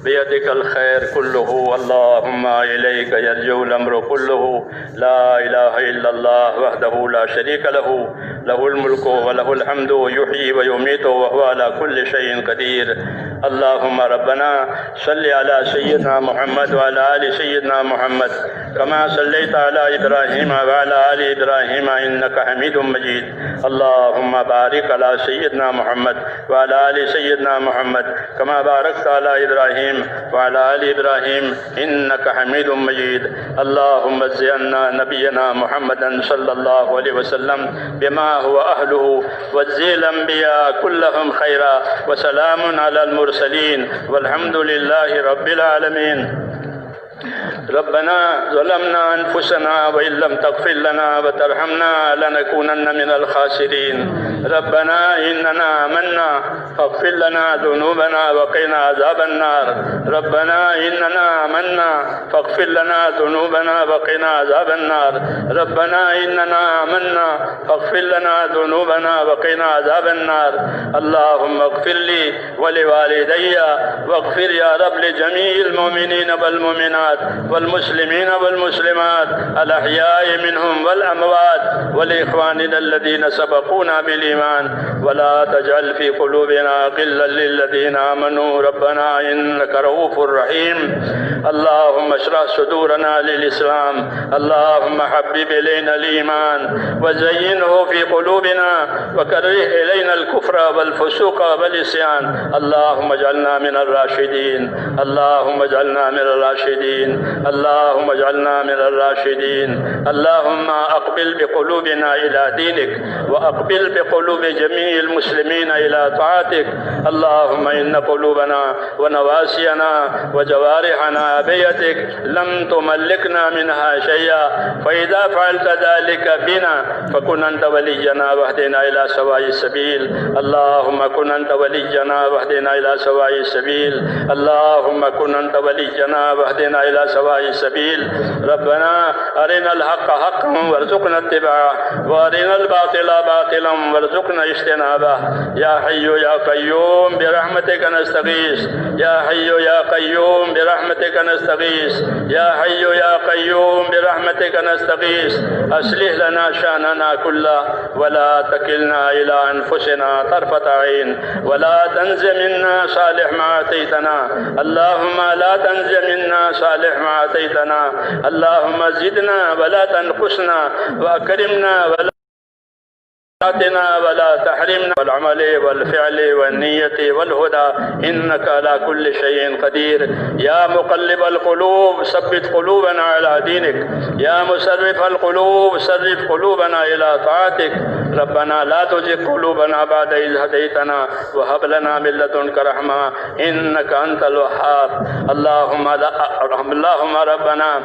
بیدک الخیر کلہ اللہم الیک یرجع الامر کلہ لا الہ الا اللہ وحدہ لا شریک لہ لہ الملک ولہ الحمد یحیی ویمیت وہو علی کل شیء قدیر. اللہم ربنا صلی علی سیدنا محمد وعلی آل سیدنا محمد کما صلیت علی ابراہیم وعلی آل ابراہیم انک حمید مجید. اللہم بارک علی سیدنا محمد وعلی آل سیدنا محمد کما بارکت علی ابراہیم وعلی آل ابراہیم انک حمید مجید. اللہم اجز عنا نبینا محمد صلی اللہ علیہ وسلم بما هو اہلہ واجز الانبیاء کلہم خیرا وسلام علی المرسلین والحمد للہ رب العالمین. ربنا ظلمنا انفسنا وان لم تغفر لنا وترحمنا لنكونن من الخاسرين. ربنا اننا آمنا فاغفر لنا ذنوبنا وقنا عذاب النار. ربنا اننا آمنا فاغفر لنا ذنوبنا وقنا عذاب النار. ربنا اننا آمنا فاغفر لنا ذنوبنا وقنا عذاب النار. اللهم اغفر لي ولوالدي واغفر يا رب لجميع المؤمنين والمؤمنات والمسلمين والمسلمات الأحياء منهم والأموات ولإخواننا الذين سبقونا بالإيمان ولا تجعل في قلوبنا غلا للذين آمنوا ربنا إنك رؤوف رحيم. اللهم اشرح صدورنا للإسلام. اللهم حبب إلينا الإيمان وزينه في قلوبنا وكره إلينا الكفر والفسوق والعصيان. اللهم اجعلنا من الراشدين. اللهم اجعلنا من الراشدين. المهتدين اللهم اجعلنا من الراشدين اللهم أقبل بقلوبنا إلى دينك وأقبل بقلوب جميع المسلمين إلى طاعتك اللهم إن قلوبنا ونواسينا وجوارحنا بيدك لم تملكنا منها شيئا فإذا فعلت ذلك بنا فكن أنت ولينا واهدنا إلى سواء السبيل اللهم كن أنت ولينا واهدنا إلى سواء السبيل اللهم كن أنت ولينا واهدنا إلى سواء السبيل ربنا أرنا الحق حقا وارزقنا اتباعه وأرنا الباطل باطلا وارزقنا اجتنابه يا حي يا قيوم برحمتك نستغيث يا حي يا قيوم برحمتك نستغيث يا حي يا قيوم برحمتك نستغيث أصلح لنا شأننا كله ولا تكلنا إلى أنفسنا طرفة عين ولا تنز منا صالح ما آتيتنا اللهم لا تنز منا صالح ما آتيتنا اللهم زدنا ولا تنقصنا وأكرمنا ولا آتنا ولا تحرمنا والعمل والفعل والنية والهدى إنك على كل شيء قدير يا مقلب القلوب ثبت قلوبنا على دينك يا مصرف القلوب صرف قلوبنا إلى طاعتك ربنا لا تزغ قلوبنا بعد إذ هديتنا وهب لنا من لدنك رحمة إنك أنت الوهاب اللهم ربنا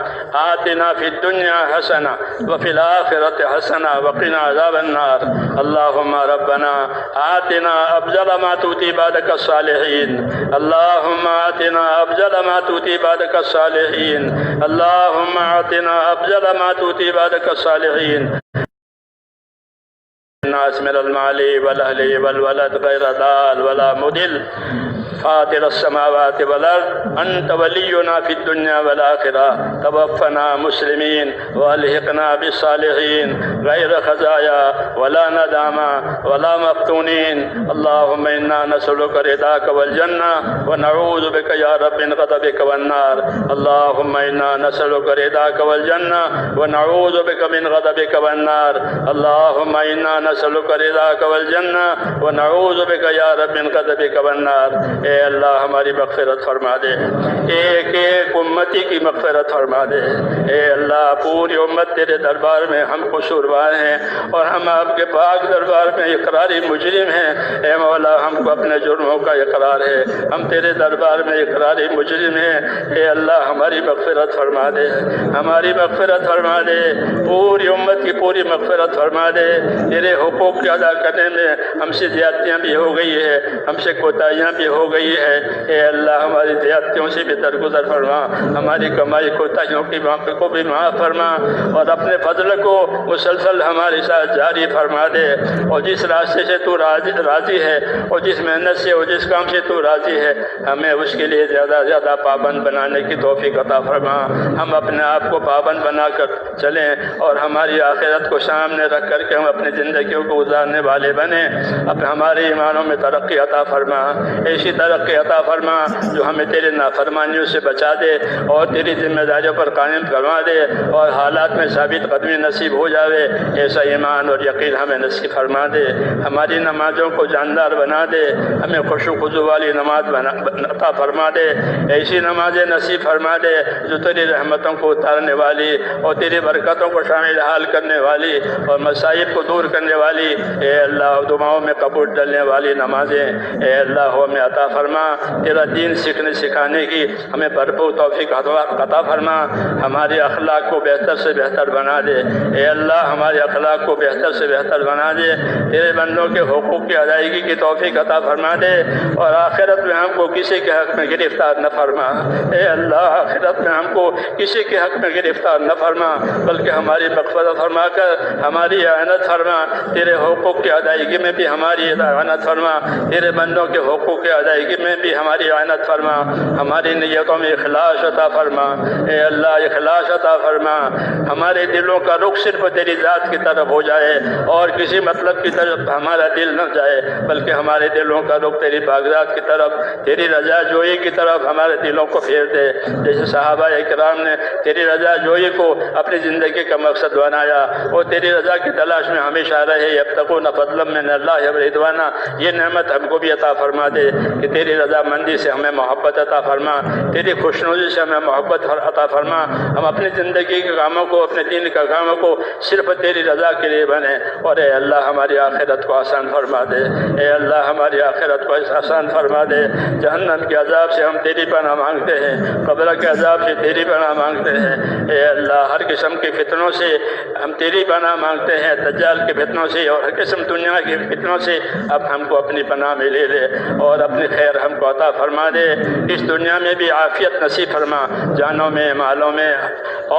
آتنا في الدنيا حسنة وفي الآخرة حسنة وقنا عذاب النار اللهم ربنا آتنا أفضل ما تؤتي عبادك الصالحين اللهم آتنا أفضل ما تؤتي عبادك الصالحين اللهم آتنا أفضل ما تؤتي عبادك الصالحين الناس من المال والأهل والولد غير ضال ولا مضل فاطر السماوات والأرض أنت ولينا في الدنيا والآخرة توفنا مسلمين والحقنا بالصالحين غير خزايا ولا ندامة ولا مفتونين اللهم إنا نسألك رضاك والجنة ونعوذ بك يا رب من غضبك والنار اللهم إنا نسألك رضاك والجنة ونعوذ بك من غضبك والنار اللهم إنا نسألك رضاك والجنة ونعوذ بك يا رب من غضبك والنار اے اللہ ہماری مغفرت فرما دے ایک ایک امتی کی مغفرت فرما دے اے اللہ پوری امت تیرے دربار میں ہم قصوروار ہیں اور ہم آپ کے پاک دربار میں اقراری مجرم ہیں اے مولا ہم کو اپنے جرموں کا اقرار ہے ہم تیرے دربار میں اقراری مجرم ہیں اے اللہ ہماری مغفرت فرما دے ہماری مغفرت فرما دے پوری امت کی پوری مغفرت فرما دے تیرے حقوق کے ادا کرنے میں ہم سے زیادتیاں بھی ہو گئی ہے ہم سے کوتاہیاں بھی ہو گئی ہے اے اللہ ہماری زیادتیوں سے بھی درگزر فرما ہماری کمائی کوتاہیوں کی کو بھی معاف فرما اور اپنے فضل کو مسلسل ہمارے ساتھ جاری فرما دے اور جس راستے سے تو راضی ہے اور جس محنت سے اور جس کام سے تو راضی ہے ہمیں اس کے لیے زیادہ زیادہ پابند بنانے کی توفیق عطا فرما ہم اپنے آپ کو پابند بنا کر چلیں اور ہماری آخرت کو سامنے رکھ کر کے ہم اپنی زندگیوں کو گزارنے والے بنیں اب ہمارے ایمانوں میں ترقی عطا فرما ایسی ترقی عطا فرما جو ہمیں تیرے نافرمانیوں سے بچا دے اور تیری ذمہ داریوں پر قائم کروا دے اور حالات میں ثابت قدمی نصیب ہو جاوے ایسا ایمان اور یقین ہمیں نصیب فرما دے ہماری نمازوں کو جاندار بنا دے ہمیں خشوع خضوع والی نماز عطا فرما دے ایسی نمازیں نصیب فرما دے جو تیری رحمتوں کو اتارنے والی اور تیری برکتوں کو شامل حال کرنے والی اور مصائب کو دور کرنے والی اے اللہ دعاؤں میں قبول ڈلنے والی نمازیں اے اللہ ہمیں عطا فرما تیرا دین سیکھنے سکھانے کی ہمیں بھرپور توفیق عطا فرما ہمارے اخلاق کو بہتر سے بہتر بنا دے اے اللہ ہمارے اخلاق کو بہتر سے بہتر بنا دے تیرے بندوں کے حقوق کی ادائیگی کی توفیق عطا فرما دے اور آخرت میں ہم کو کسی کے حق میں گرفتار نہ فرما اے اللہ آخرت میں ہم کو کسی کے حق میں گرفتار نہ فرما بلکہ ہماری مغفرت فرما کر ہماری اعانت فرما تیرے حقوق کی ادائیگی میں بھی ہماری اعانت فرما تیرے بندوں کے حقوق کی ادائیگی میں بھی ہماری اعانت فرما ہماری نیتوں میں اخلاص عطا فرما اے اللہ اخلاص عطا فرما ہمارے دلوں کا رخ صرف تیری ذات کی طرف ہو جائے اور کسی مطلب کی طرف ہمارا دل نہ جائے بلکہ ہمارے دلوں کا رخ تیری باغات کی طرف تیری رضا جوئی کی طرف ہمارے دلوں کو پھیر دے جیسے صحابہ اکرام نے تیری رضا جوئی کو اپنی زندگی کا مقصد بنایا اور تیری رضا کی تلاش میں ہمیشہ رہے یبتغون فضلا من اللہ ورضوانا یہ نعمت ہم کو بھی عطا فرما دے کہ تیری رضامندی سے ہمیں محبت عطا فرما، تیری خوشنودی سے ہمیں محبت عطا فرما۔ ہم اپنی زندگی کے کاموں کو، اپنے دین کے کاموں کو صرف تیری رضا کے لیے بنیں، اور اے اللہ ہماری آخرت کو آسان فرما دے، اے اللہ ہماری آخرت کو آسان فرما دے۔ جہنم کے عذاب سے ہم تیری پناہ مانگتے ہیں، قبر کے عذاب سے تیری پناہ مانگتے ہیں، اے اللہ ہر قسم کے فتنوں سے ہم تیری پناہ مانگتے ہیں، دجال کے فتنوں سے اور ہر قسم دنیا کے فتنوں سے اب ہم کو اپنی پناہ میں لے لے اور اپنی خیر ہم کو عطا فرما دے۔ اس دنیا میں بھی عافیت نصیب فرما، جانوں میں، مالوں میں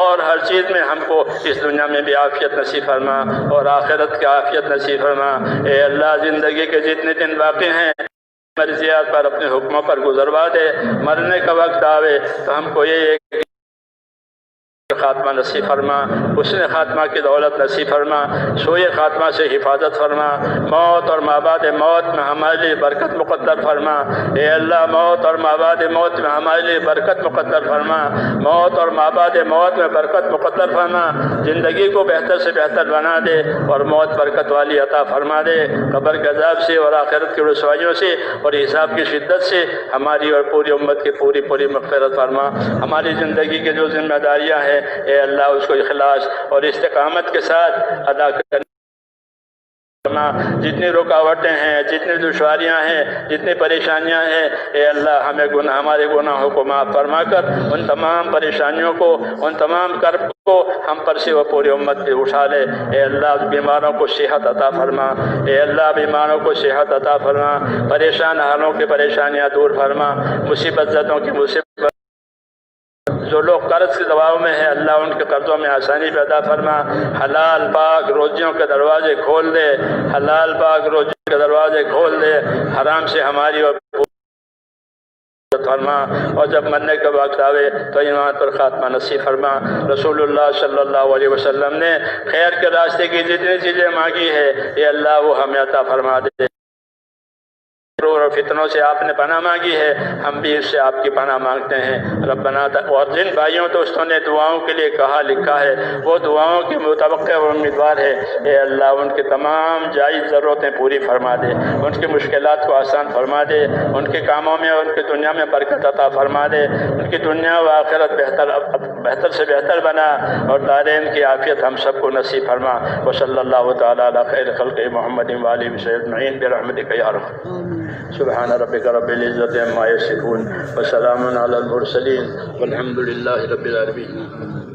اور ہر چیز میں ہم کو اس دنیا میں بھی عافیت نصیب فرما اور آخرت کی عافیت نصیب فرما۔ اے اللہ زندگی کے جتنے دن باقی ہیں مرضیات پر اپنے حکموں پر گزروا دے، مرنے کا وقت آوے تو ہم کو یہ خاتمہ نصیب فرما، حسن خاتمہ کی دولت نصیب فرما، سوئے خاتمہ سے حفاظت فرما، موت اور مابعد موت میں ہمارے لیے برکت مقدر فرما۔ اے اللہ موت اور مابعد موت میں ہمارے لیے برکت مقدر فرما، موت اور مابعد موت میں برکت مقدر فرما، زندگی کو بہتر سے بہتر بنا دے اور موت برکت والی عطا فرما دے۔ قبر کے عذاب سے اور آخرت کی رسوائیوں سے اور حساب کی شدت سے ہماری اور پوری امت کی پوری مغفرت فرما۔ ہماری زندگی کے جو ذمہ داریاں ہیں اے اللہ اس کو اخلاص اور استقامت کے ساتھ ادا کرنا۔ جتنی رکاوٹیں ہیں، جتنی دشواریاں ہیں، جتنی پریشانیاں ہیں، اے اللہ ہمارے گناہوں کو معاف فرما کر ان تمام پریشانیوں کو، ان تمام کرب کو ہم پر سے وہ پوری امت پہ اٹھا لے۔ اے اللہ بیماروں کو صحت عطا فرما، اے اللہ بیماروں کو صحت عطا فرما، پریشان حالوں کی پریشانیاں دور فرما، مصیبت زدوں کی مصیبت، جو لوگ قرض کے دباؤ میں ہیں اللہ ان کے قرضوں میں آسانی پیدا فرما، حلال پاک روزیوں کے دروازے کھول دے، حلال پاک روزیوں کے دروازے کھول دے، حرام سے ہماری اور فرما، اور جب مرنے کا وقت آوے تو ایمان پر خاتمہ نصیب فرما۔ رسول اللہ صلی اللہ علیہ وسلم نے خیر کے راستے کی جتنی چیزیں مانگی ہے اے اللہ وہ ہمیں عطا فرما دے۔ اور فتنوں سے آپ نے پناہ مانگی ہے، ہم بھی اس سے آپ کی پناہ مانگتے ہیں۔ ربنا اور جن بھائیوں دوستوں نے دعاؤں کے لیے کہا لکھا ہے وہ دعاؤں کے متوقع اور امیدوار ہے، اے اللہ ان کی تمام جائز ضرورتیں پوری فرما دے، ان کی مشکلات کو آسان فرما دے، ان کے کاموں میں اور ان کی دنیا میں برکت عطا فرما دے، ان کی دنیا و آخرت بہتر سے بہتر بنا اور دارین کی عافیت ہم سب کو نصیب فرما۔ وصلی اللہ تعالیٰ علی خیر خلق محمد وآلہ وصحبہ اجمعین برحمتک یا ارحم۔ سبحان ربک رب العزة عما یصفون وسلام علی المرسلین والحمد للہ رب العالمین۔